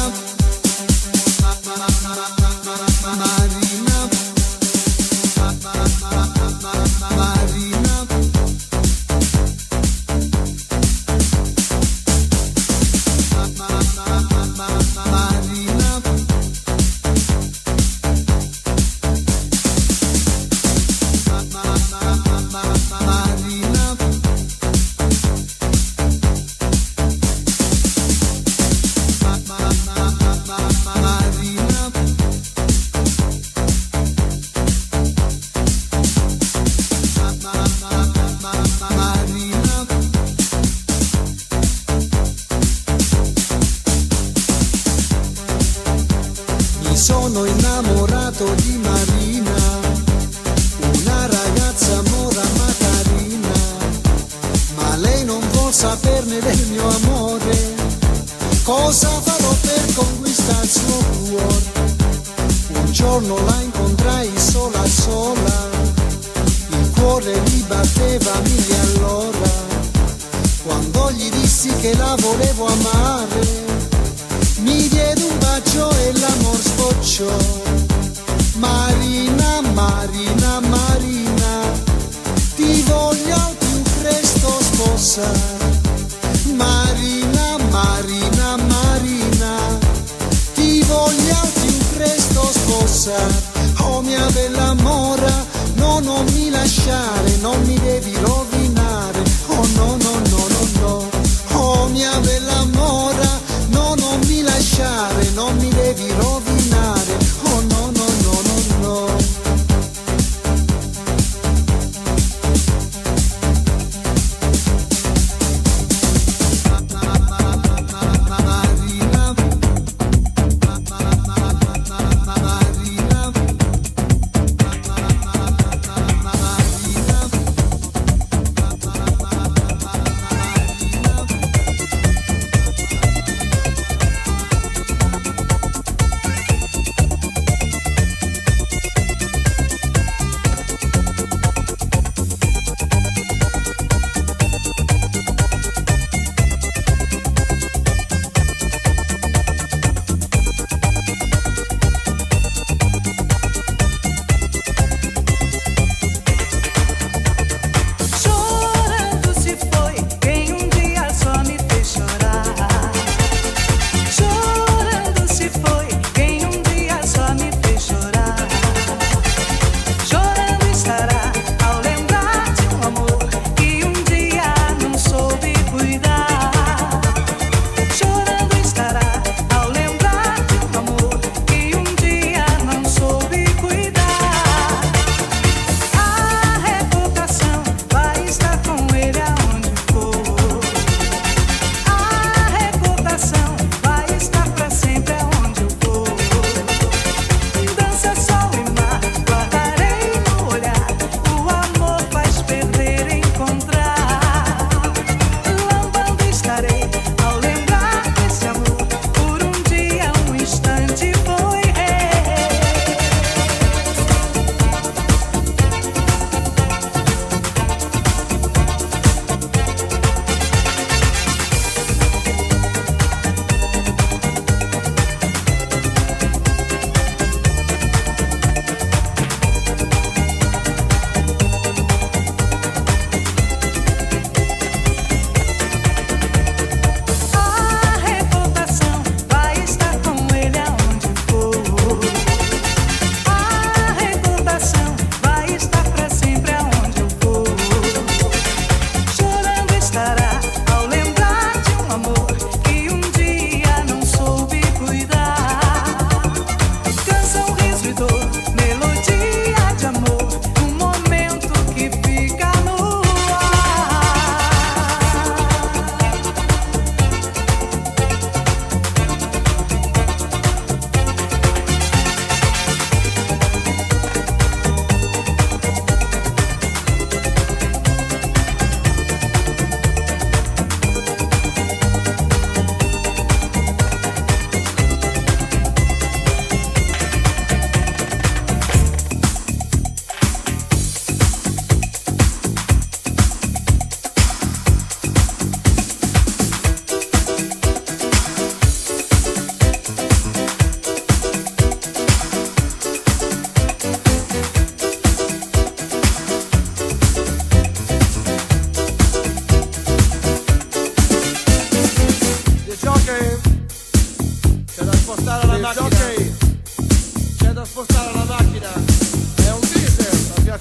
mi sono innamorato di Marina, una ragazza mora ma carina, ma lei non vuol saperne del mio amore. Cosa farò per conquistare il suo cuore? Un giorno la incontrai sola sola, il cuore mi batteva a 1000 all'ora. Quando gli dissi che la volevo amare, mi diede un bacio e l'amor sbocciò. Marina, Marina, Marina, ti voglio al più presto sposare. Marina, Marina, Marina, ti voglio al più presto sposare. Oh mia bella mora, no, non mi lasciare, non mi devi rovinare. Oh no, no, no, no, no. Oh mia bella mora, no, non mi lasciare, non mi devi rovinare. Oh no, no, no, no, no. Marina,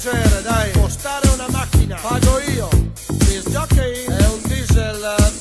piacere, dai. Spostare una macchina. Pago io. Disc jockey. È un diesel.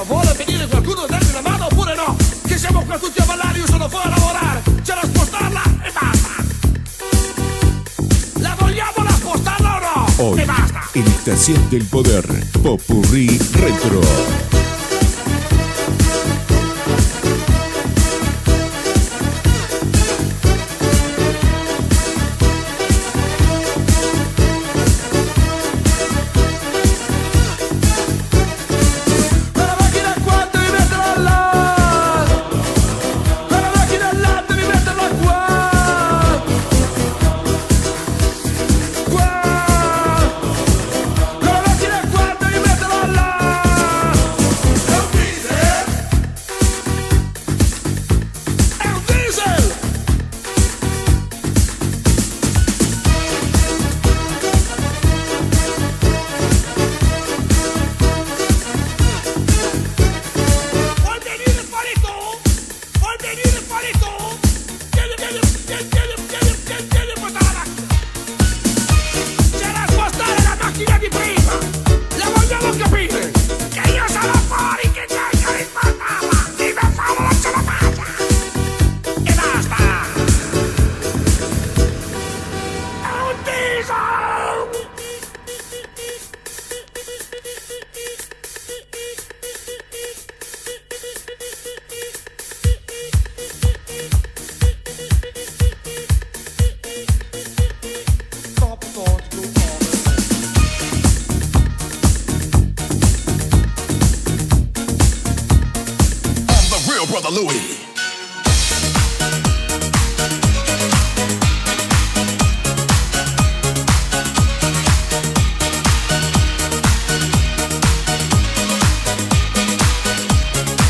Vuole venire qualcuno a darmi una mano oppure no? Che siamo qua tutti a ballare, io sono fuori a lavorare. C'è da spostarla e basta. La vogliamo da spostarla o no? Hoy, E basta. en Estación del Poder, Popurrí Retro. Brother Louie.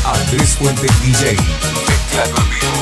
Andrés Fuentes DJ, mezclado en vivo.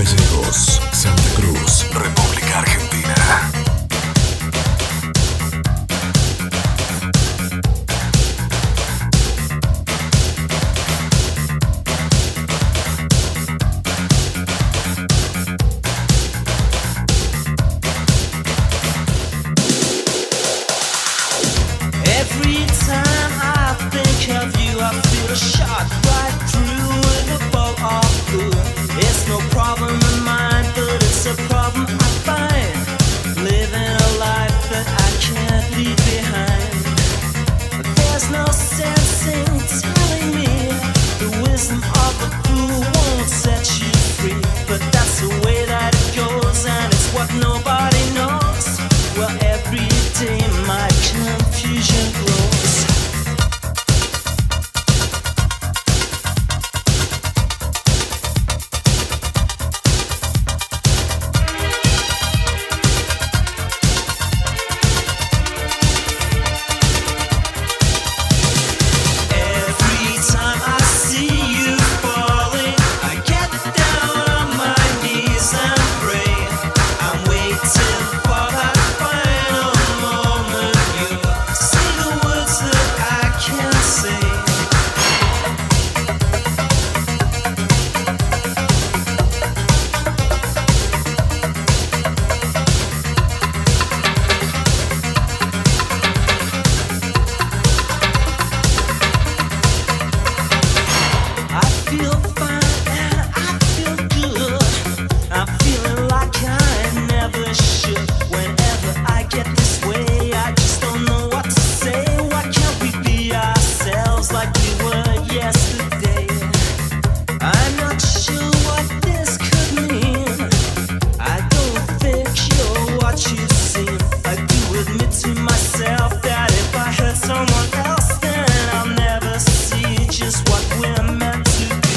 Gallegos, Santa Cruz, República Argentina. Every time I think of you, I feel a shot right through with a bolt of blue. It's no problem of mine, but it's a problem I find. Living a life that I can't leave behind. There's no sense in telling me the wisdom of a fool won't set you free. But that's the way that it goes, and it's what nobody knows. Well, every day my confusion grows. Every time I see you falling, I get down on my knees and pray. I'm waiting for that final moment. You say the words that I can't say. I feel fine and I feel good. I'm feeling like I never should. Whenever I get this way, I just don't know what to say. Why can't we be ourselves like we were yesterday? I'm not sure what this could mean. I don't think you're what you seem. I do admit to myself that if I hurt someone else, then I'll never see just what we're meant to be.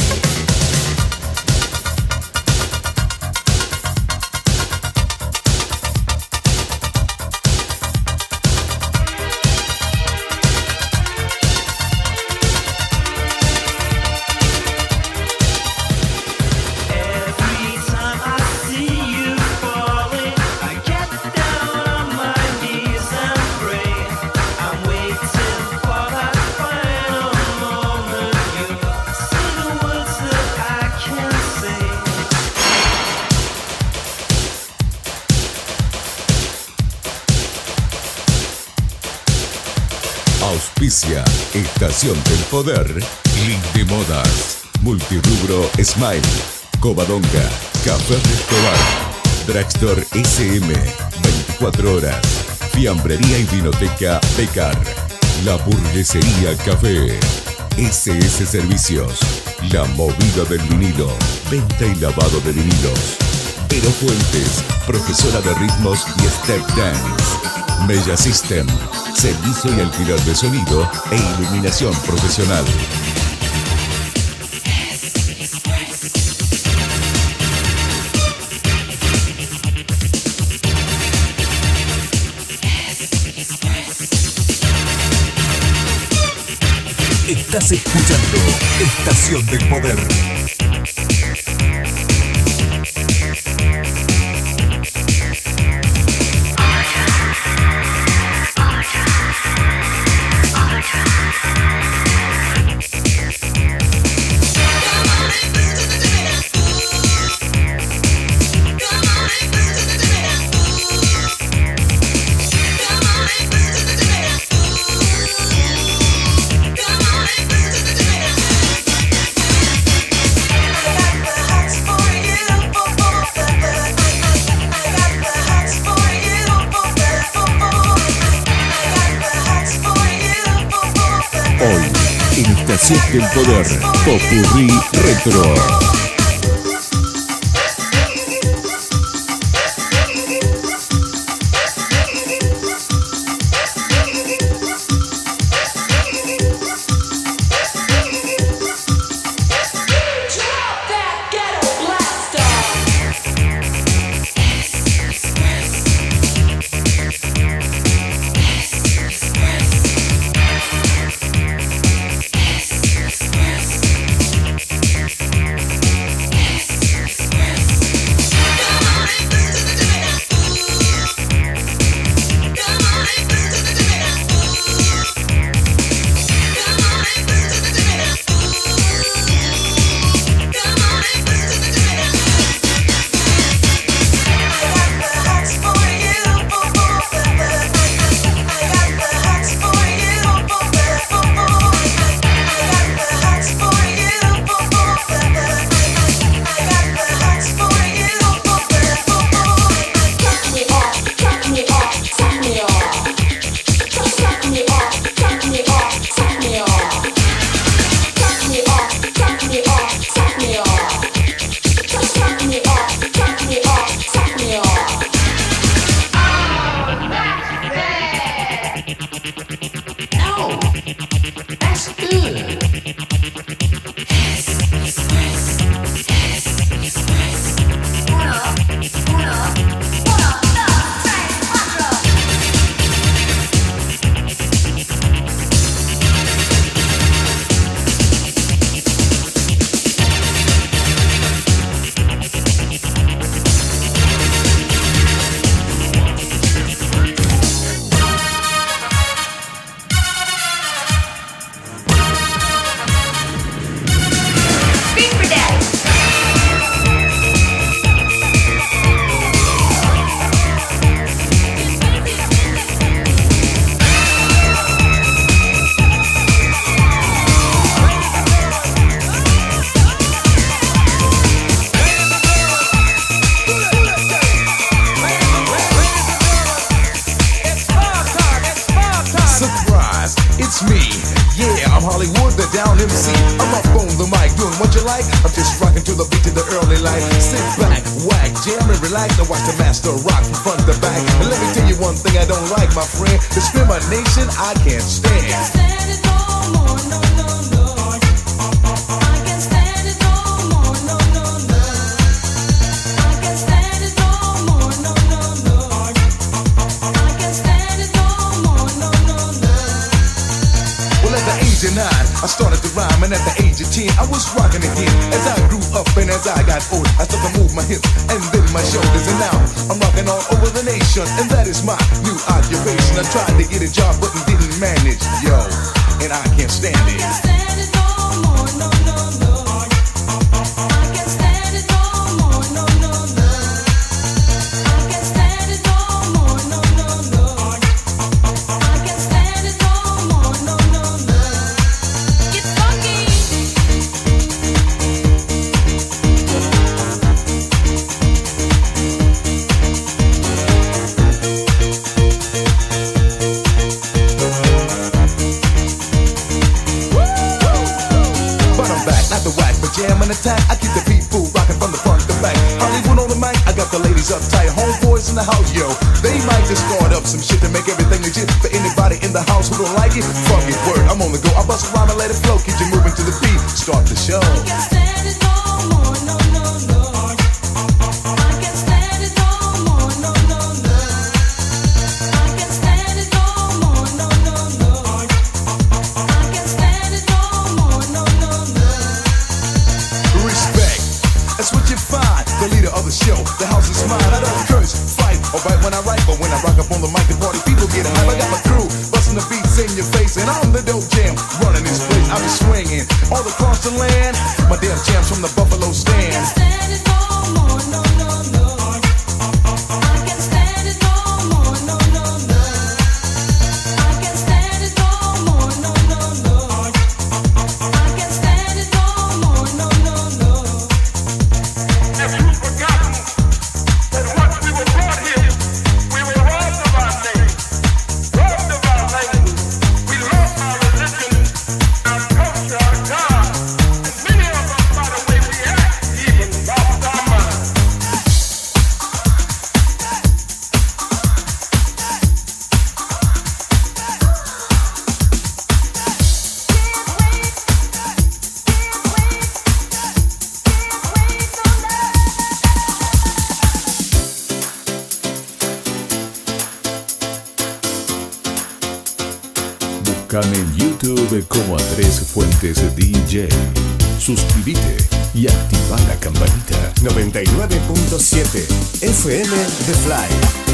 Every time I see you falling, I get down on my knees and pray. I'm waiting for that final moment. You say the words that I can't say. Auspicia Estación del Poder, Linde Modas, Multirubro Smile, Covadonga, Café Restobar, Dragstore SM, 24 horas, Fiambrería y Vinoteca Becar, La Burguesería Café, SS Servicios, La Movida del Vinilo, Venta y lavado de vinilos, Vero Fuentes, profesora de ritmos y step dance, Mella System, servicio y alquiler de sonido e iluminación profesional. Estás escuchando Estación del Poder. Hoy, en Estación del Poder, Popurrí Retro. Sit back, whack, jam and relax and watch the master rock from front to back. And let me tell you one thing I don't like, my friend. Discrimination I can't stand. I started to rhyme, and at the age of 10, I was rocking again. As I grew up and as I got old, I started to move my hips and then my shoulders. And now I'm rocking all over the nation, and that is my new occupation. I tried to get a job, but didn't manage, yo, and I can't stand it. Attack. I keep the people rocking from the front to back. Hollywood on the mic, I got the ladies uptight. Homeboys in the house, yo. They might just start up some shit to make everything legit. For anybody in the house who don't like it, fuck it, word, I'm on the go. I bust a rhyme and let it flow. Keep you moving to the beat. Start the show. Show. The house is mine, I don't curse, fight, or bite when I write. But when I rock up on the mic, the party people get hype. I got my crew, busting the beats in your face. And I'm the dope jam, running this place. I be swinging all across the land. My damn jams from the Buffalo stand. En YouTube como Andrés Fuentes DJ. Suscríbete y activa la campanita. 99.7 FM The Fly.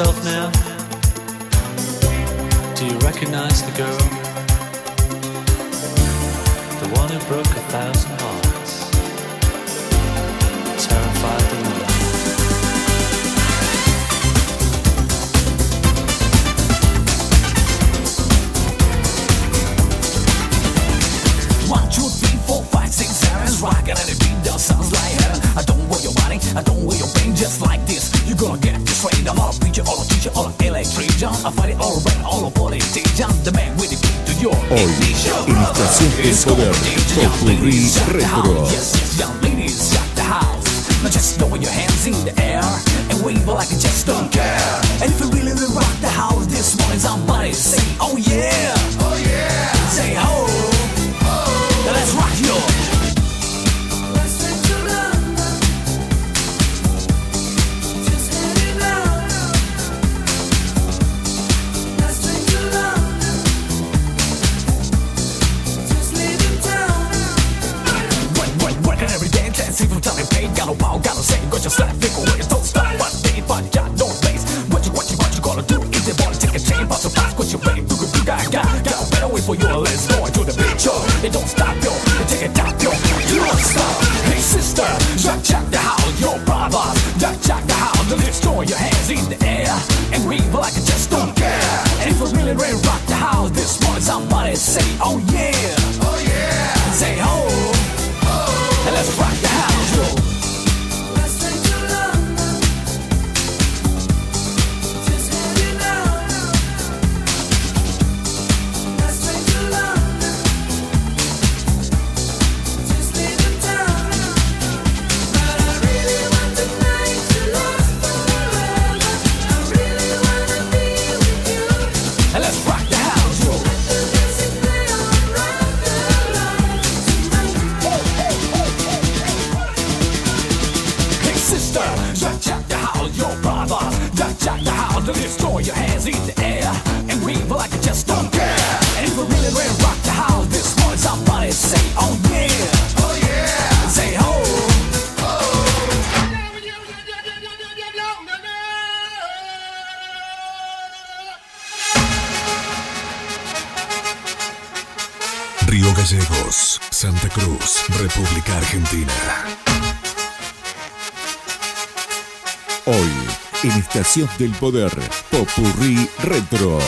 yourself now? Do you recognize the girl? The one who broke 1,000 hearts, terrified the world. One, two, three, four, five, six, seven, it's rockin' and the beat does sounds like heaven. I don't wear your money, I don't wear your pain, just like this. You're gonna get this straight. I'm not a preacher or a teacher or an electrician. I fight it all around, all a politician. The man with the key to your ignition. Iniciación del poder, Popurrí Retro. Yes, yes, young ladies, shut the house. Now just throw your hands in the air and wave like you just don't care. And if you really will rock the house this morning, somebody say, oh yeah, oh yeah. Say ho, oh. Now let's rock your. See from time and pain, got no power, got no say, got your slap, pick away, don't stop, but they find ya, no place. What you gonna do? If they wanna take a chain, pass a pass, what you ready? Do got a better way for you, let's go into the big show. It don't stop, yo, they take it down, yo, you don't stop. Hey sister, jack the house, your brother, jack the house, let's throw your hands in the air and wave like you just don't care. And if you really ready to rock the house this morning, somebody say, oh yeah, oh yeah. Say ho, oh, and let's rock the house, yo. Let's throw your hands in the air and wave like you just don't care. And if we're really ready to rock the house this morning, somebody say, oh yeah, oh yeah. Say ho, Río Gallegos, Santa Cruz, República Argentina. Hoy, en Estación del Poder, Popurrí Retro.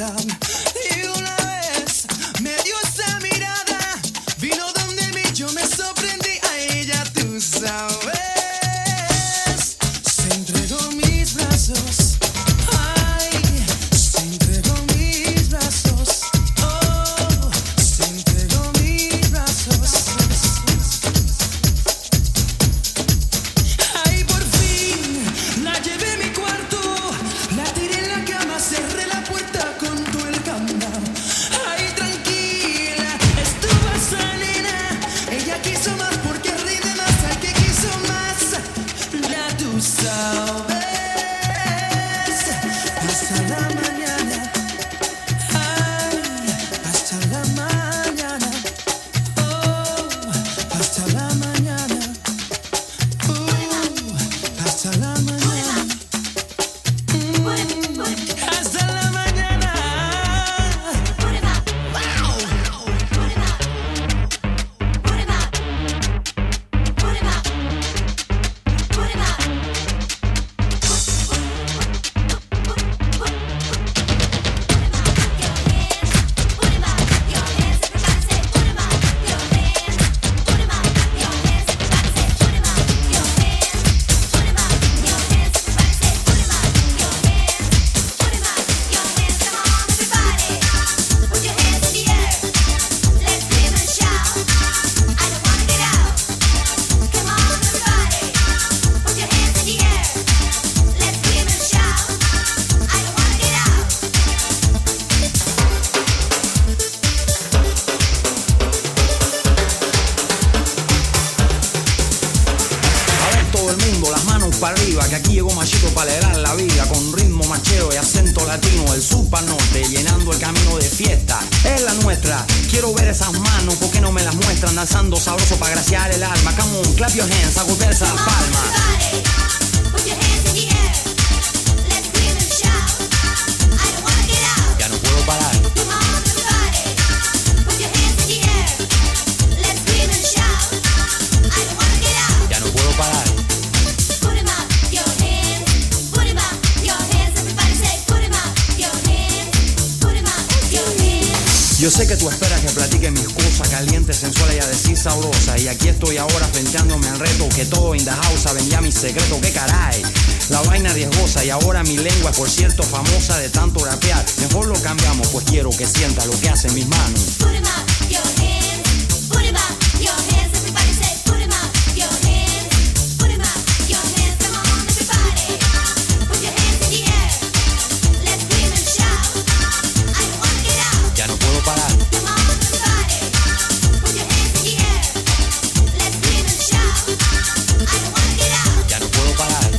puerta y una vez me dio esa mirada, vino donde mí, yo me sorprendí a ella, tú sabes. Se entregó mis brazos, ay, se entregó mis brazos, oh, se entregó mis brazos. Ay, por fin la llevé a mi cuarto, la tiré en la cama, cerré la puerta con todo el candado. Ay, tranquila, estuvo esa nena, ella quiso más porque rinde más, al que quiso más, la tú sabes. Hasta la mañana, ay, hasta la mañana, oh, hasta la mañana, hasta la mañana, hasta la mañana. A ver todo el mundo, las manos para arriba, que aquí llegó Machito para alegrar la vida, con ritmo machero y acento latino, el sur para norte, llenando el camino de fiesta. Es la nuestra, quiero ver esas manos, ¿por qué no me las muestran? Danzando sabroso para graciar el alma. Come on, clap your hands, a golpear esas palmas. Ya no puedo parar. Ya no puedo parar. Yo sé que tú esperas que platique mis cosas calientes, sensuales y a decir sabrosas. Y aquí estoy ahora enfrentándome al reto, que todo in the house saben ya mi secreto. Que caray, la vaina riesgosa. Y ahora mi lengua es por cierto famosa de tanto rapear. Mejor lo cambiamos, pues quiero que sienta lo que hacen mis manos. Ya no puedo parar. Ya no puedo parar.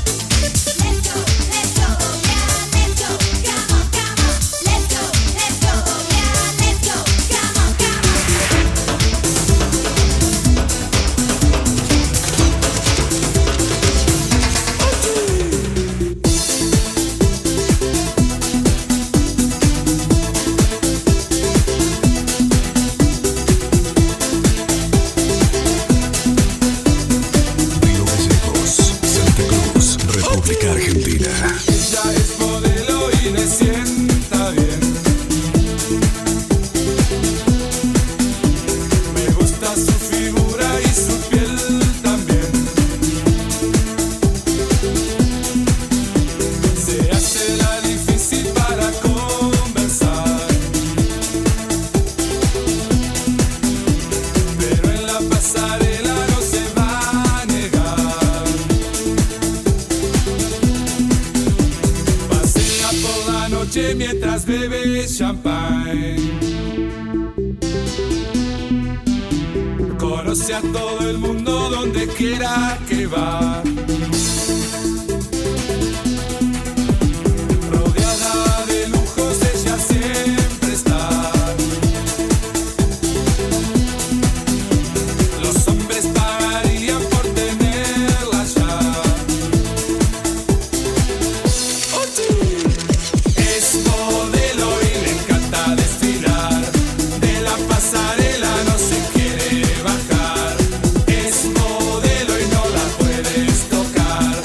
Río Gallegos, Santa Cruz, República Argentina. Ella es modelo y me sienta bien. Me gusta su figura y su piel también. Se hace la difícil para conversar, pero en la pasarela no se va a negar. Pasea por la noche mientras bebe champagne. Conoce a todo el mundo donde quiera que va. Rodeada de lujos ella siempre está. Los hombres pagarían por tenerla ya. Es modelo y le encanta desfilar. De la pasarela no se quiere bajar. Es modelo y no la puedes tocar.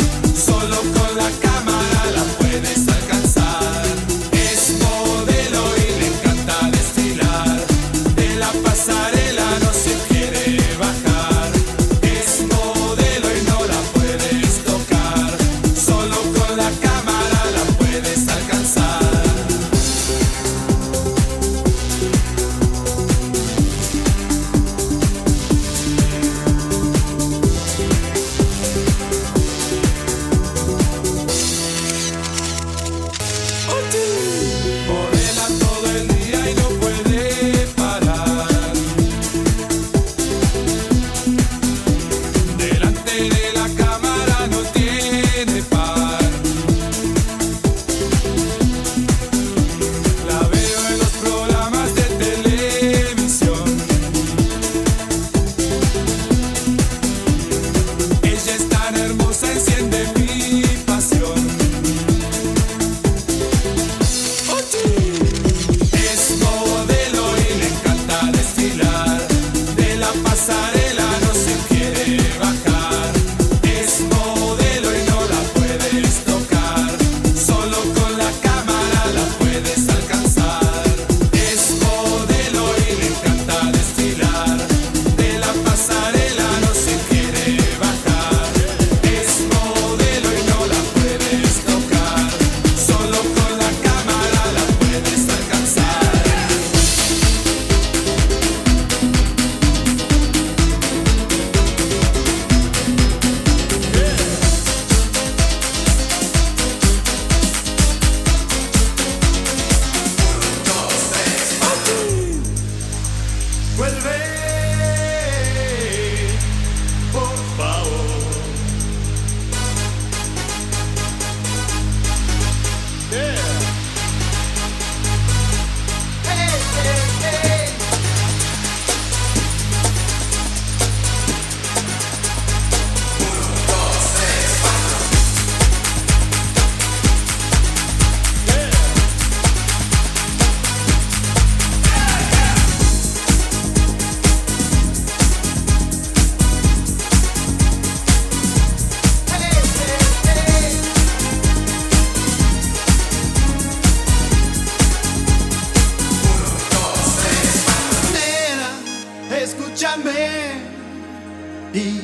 y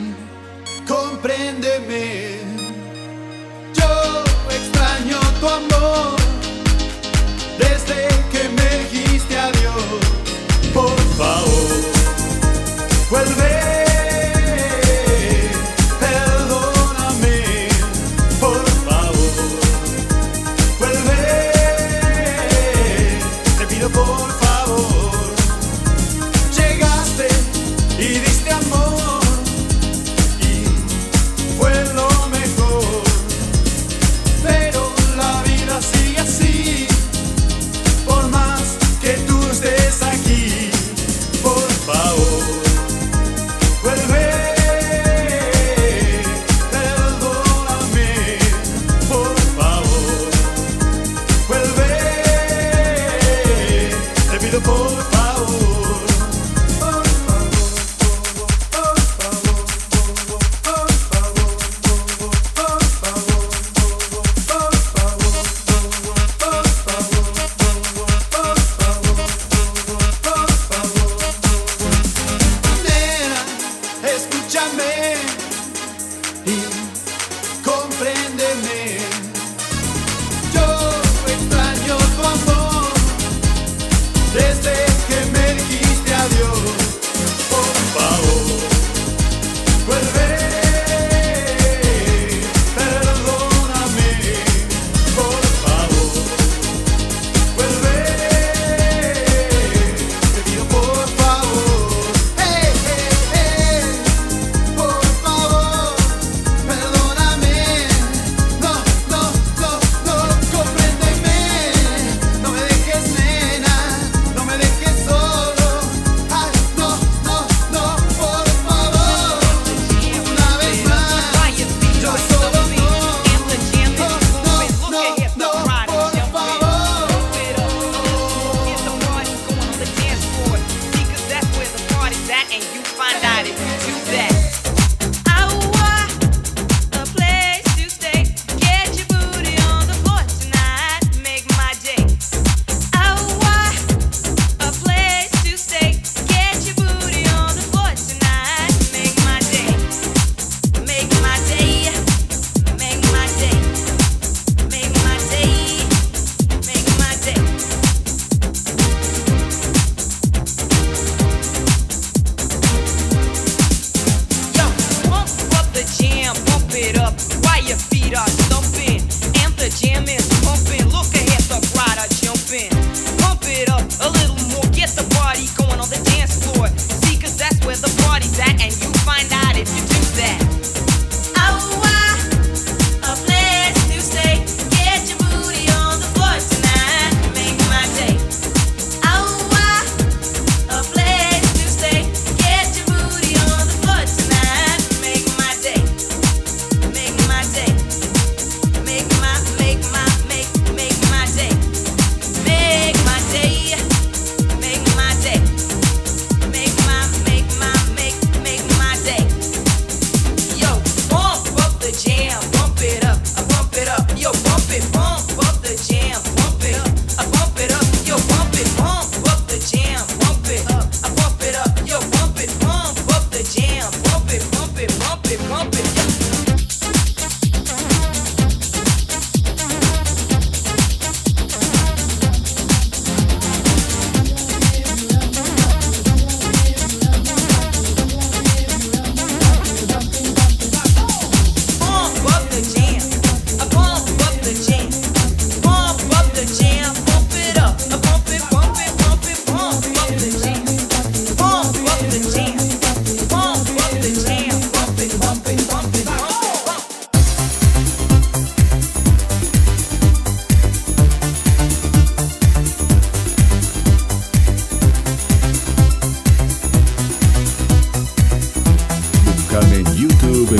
compréndeme. Yo extraño tu amor desde que me dijiste adiós. Por favor, vuelve. Perdóname, por favor. Vuelve, te pido por favor. Llegaste y diste amor y fue lo mejor. Pero la vida sigue así, por más que tú estés aquí. Por favor, vuelve. Perdóname, por favor. Vuelve, te pido por favor. Por favor, por favor, por favor, por favor, por favor, por favor. Nena, escúchame y compréndeme. Yo extraño tu amor desde que me dijiste adiós. Por favor, vuelve. Perdóname, por favor. Vuelve, te pido por favor. Hey, hey, hey, por favor. Perdóname. No, no, no, no, compréndeme. No me dejes, nena, no me dejes solo. Ay, no, no, no, por favor. Una vez más, yo solo no. No, no, no, no, por favor.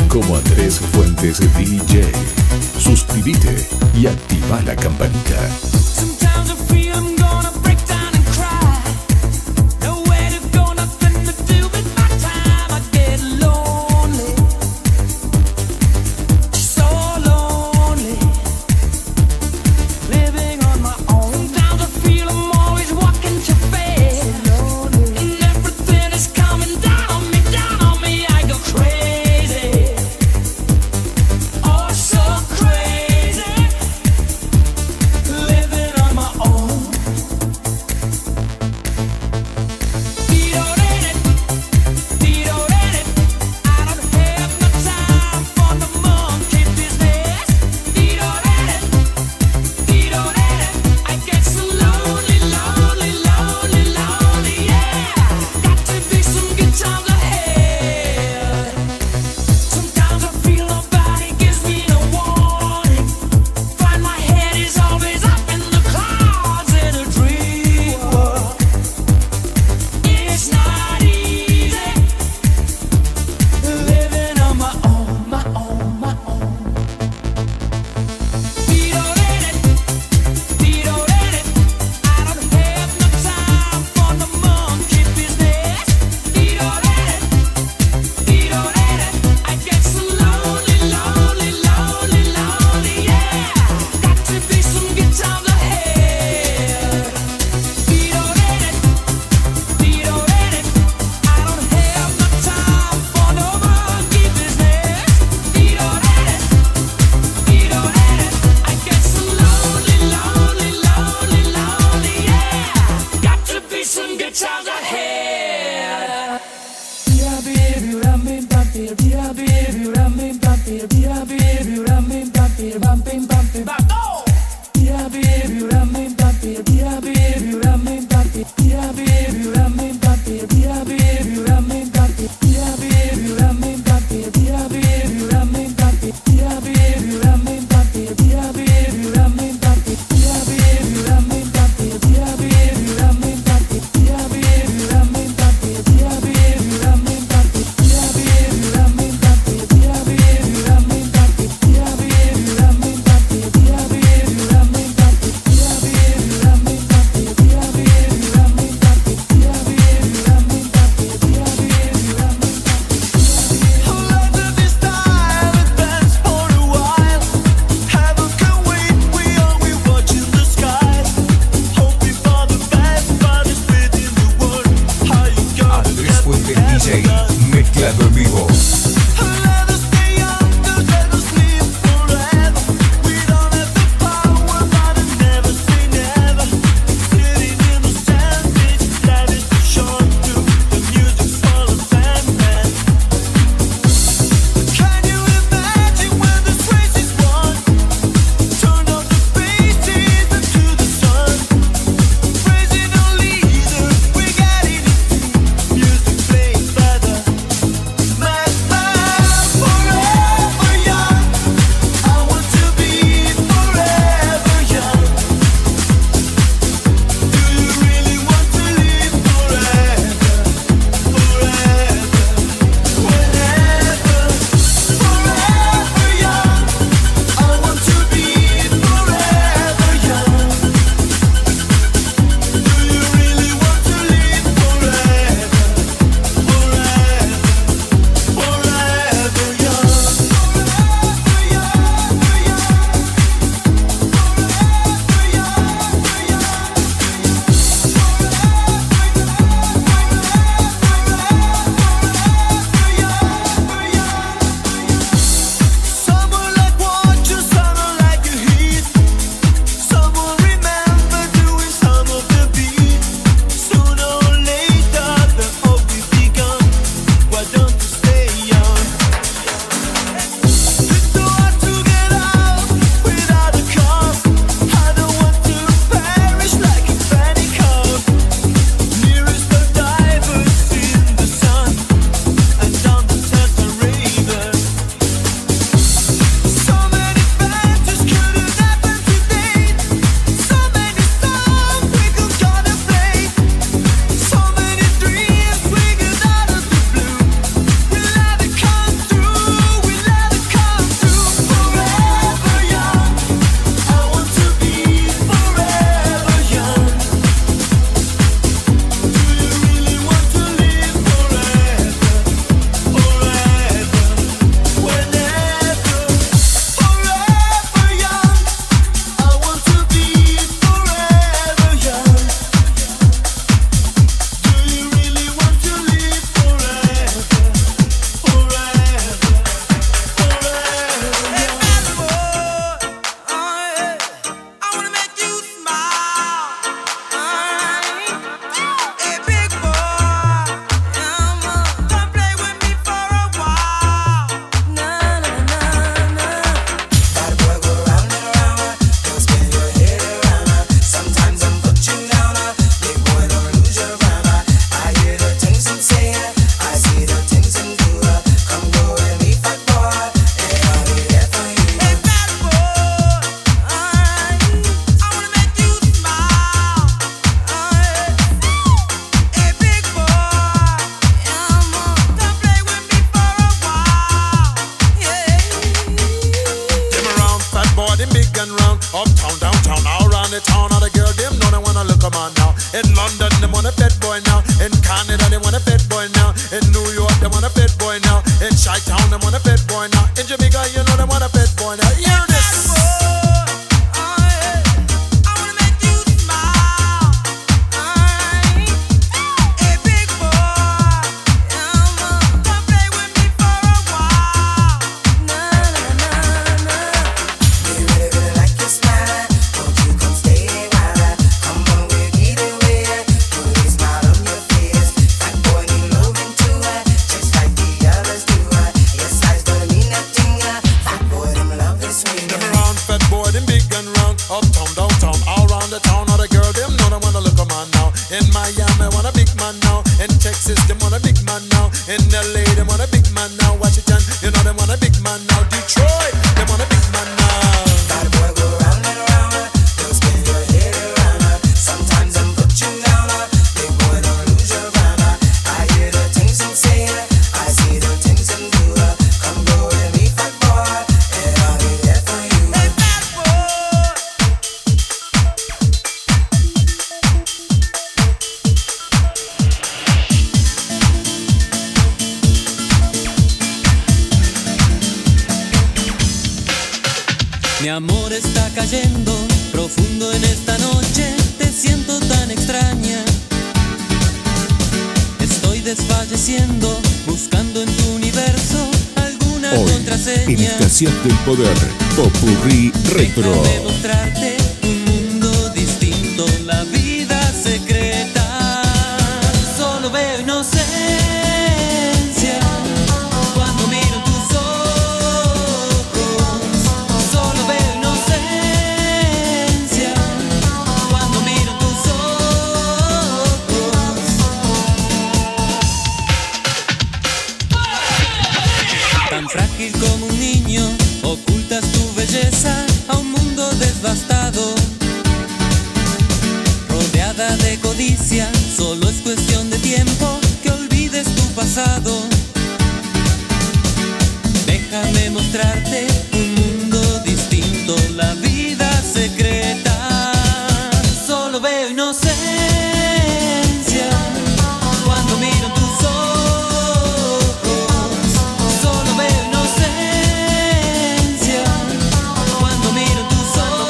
como Andrés Fuentes DJ. Suscríbete y activa la campanita. Sometimes I feel I'm gonna break down and cry. Nowhere to go, nothing to do with my time. I get lonely, so lonely, living on my own. Sometimes I feel I'm always walking too fast, and everything is coming down on me, I go crazy. good times ahead. Mezclado en vivo. Smile on In Miami, want a big man now. In Texas, them want a big man now. In LA, them want a big man now. Washington, you know them want a big man now. Detroit, them want a big man now. That boy go round and round, don't spin your head around. Sometimes I'm put you down, big boy don't lose your mind. I hear the things I'm saying, I see the things I'm doing. Come go with me, fat boy, and I'll be there for you. Hey, fat boy. Mi amor está cayendo profundo en esta noche, te siento tan extraña. Estoy desfalleciendo, buscando en tu universo alguna Hoy, contraseña. en Estación del Poder, Popurrí Retro. Déjame mostrarte un mundo distinto, la vida secreta. Solo veo inocencia cuando miro tus ojos. Solo veo inocencia cuando miro tus ojos. Tan frágil como un niño, ocultas tu belleza a un mundo devastado. Rodeada de codicia, solo es cuestión de tiempo que olvides tu pasado. Déjame mostrarte un mundo distinto, la vida secreta. Solo veo inocencia cuando miro tus ojos. Solo veo inocencia cuando miro tus ojos.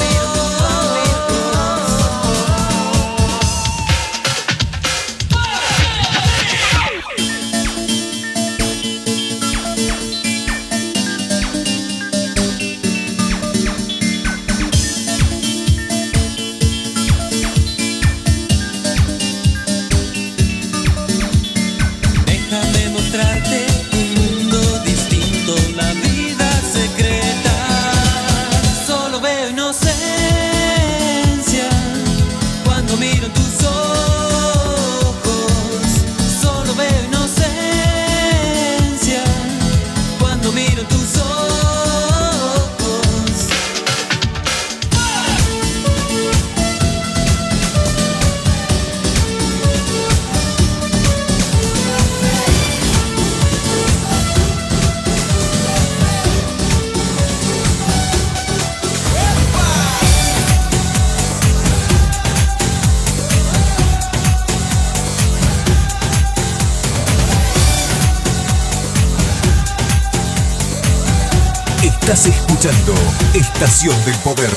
Déjame mostrarte un mundo distinto, la vida secreta. Solo veo inocencia cuando miro tus ojos. Solo veo inocencia cuando miro tus ojos. Estás escuchando Estación del Poder.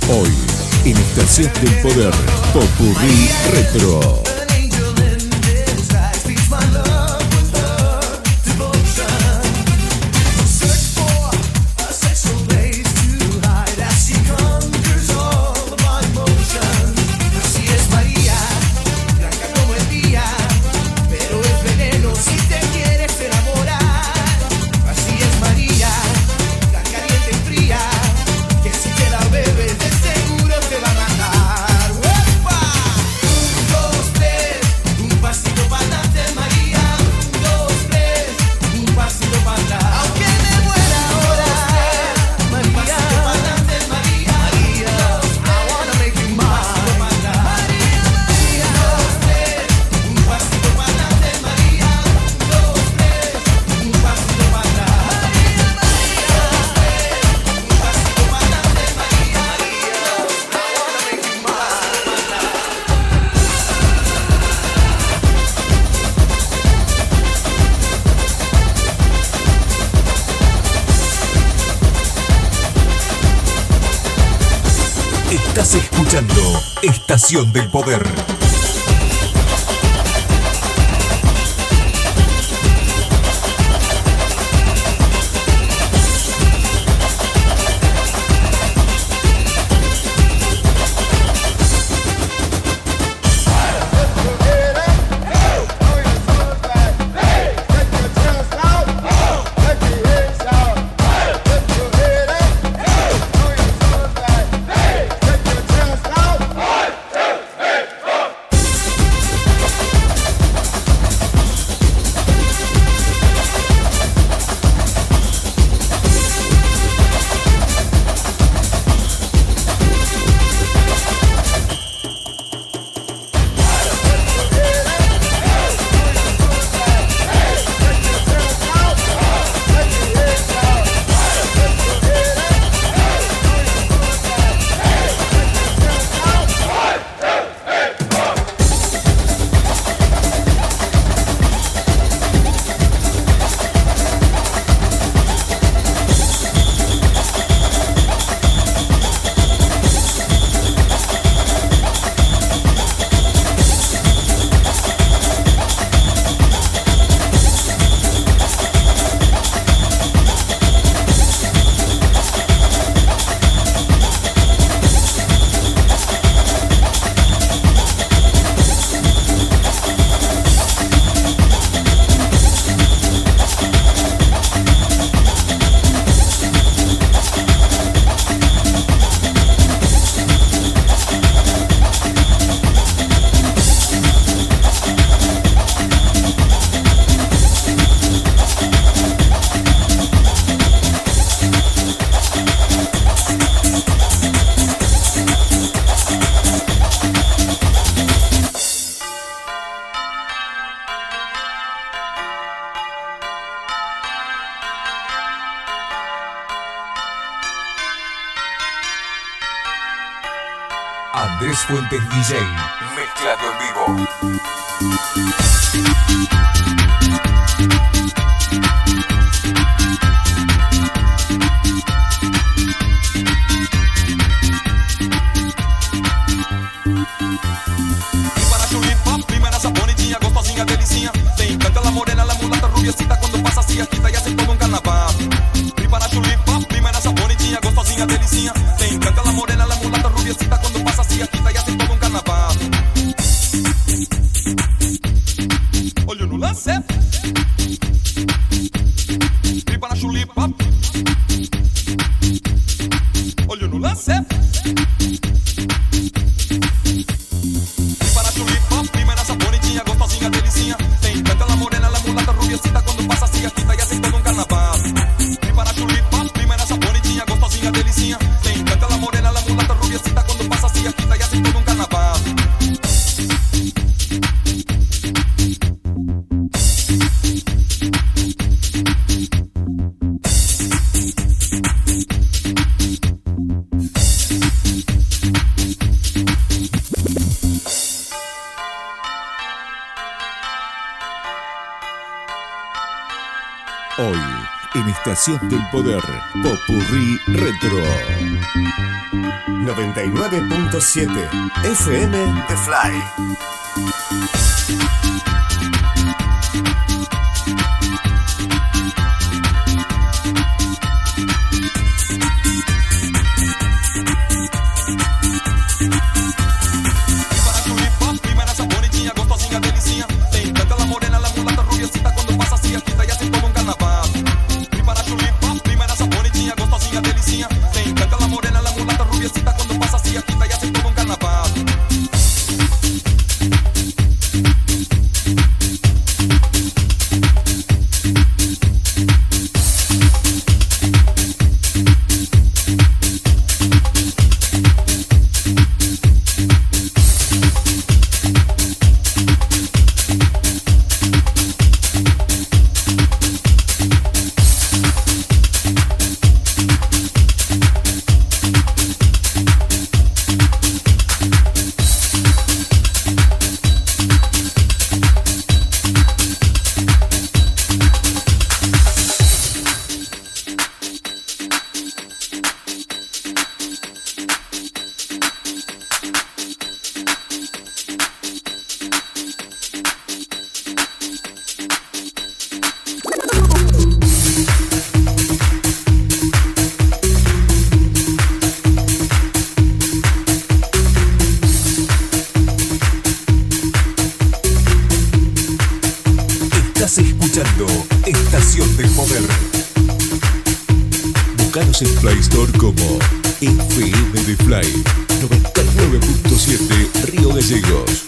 Hoy, en Estación del Poder, Popurrí Retro. An angel in disguise speaks my love. Estás escuchando Estación del Poder. Andrés Fuentes DJ, mezclado en vivo. Para chulipop, primera esa bonitinha, gostosinha, delicinha. Te encanta la morena, la mulata rubiecita. Cuando pasa así, agita y hace todo un carnaval. Para chulipop, primera esa bonitinha, gostosinha, delicinha. Te encanta la morena, la mulata rubiecita. Cuando pasa así, agita y hace todo un carnaval. Olho no lance. Para chulipop. Olho no lance. Para chulipop, primera esa bonitinha, gostosinha, delicinha. Te encanta la morena, la mulata rubiecita. Cuando pasa así, agita y hace todo un carnaval. Para chulipop, primera esa bonitinha, gostosinha, delicinha. Te encanta la morena, la mulata rubiecita. Cuando pasa así, agita y hace todo un carnaval. Hoy, en Estación del Poder, Popurrí Retro. 99.7 FM The Fly. Para chulipop, primera esa bonitinha, gostosinha, delicinha. Te encanta la morena, la mulata rubiecita. Cuando pasa así, agita y hace todo un carnaval. Para chulipop, primera esa bonitinha, gostosinha, delicinha. Te encanta la morena, la mulata rubiecita. Cuando pasa así, agita y hace todo un carnaval. Estás escuchando Estación del Poder. Búscanos en Play Store como FM de Fly 99.7 Río Gallegos.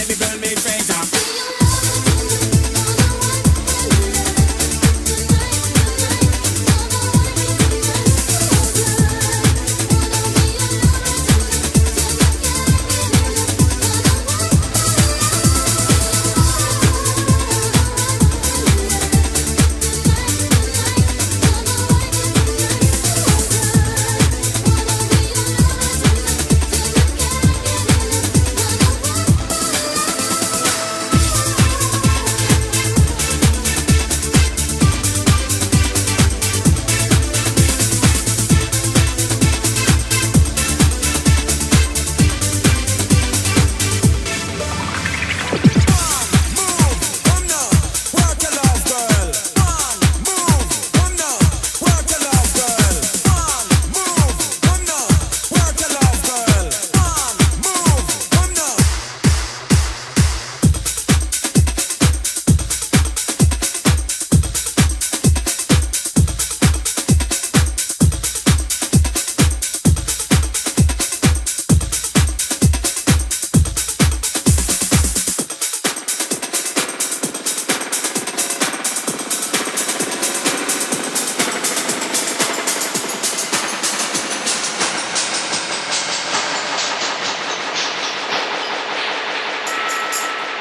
Baby girl, make face up.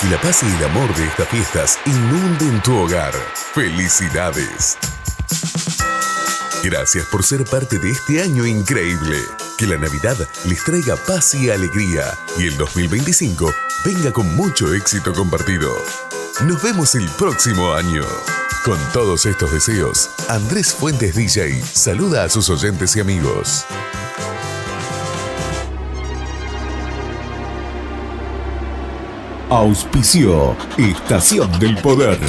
Que la paz y el amor de estas fiestas inunden tu hogar. ¡Felicidades! Gracias por ser parte de este año increíble. Que la Navidad les traiga paz y alegría y el 2025 venga con mucho éxito compartido. Nos vemos el próximo año. Con todos estos deseos, Andrés Fuentes DJ saluda a sus oyentes y amigos. Auspicio Estación del Poder.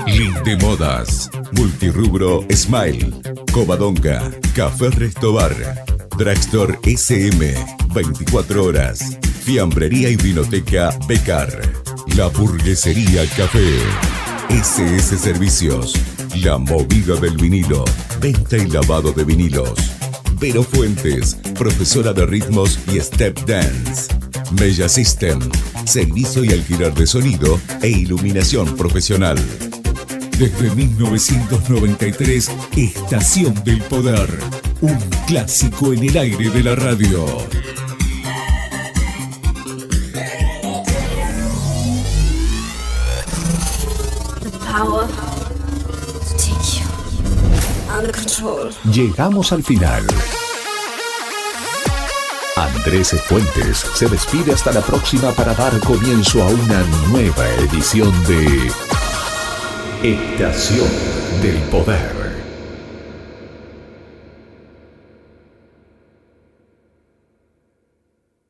Lindemodas, Multirrubro Smile, Covadonga, Café Restobar, Dragstore SM, 24 horas, Fiambrería y Vinoteca Becar, La Burguesería Café, SS Servicios, La Movida del Vinilo, venta y lavado de vinilos, Vero Fuentes, profesora de ritmos y step dance, Mella System, servicio y alquiler de sonido e iluminación profesional. Desde 1993, Estación del Poder, un clásico en el aire de la radio. Power to take you under control. Llegamos al final. Andrés Fuentes se despide hasta la próxima para dar comienzo a una nueva edición de Estación del Poder.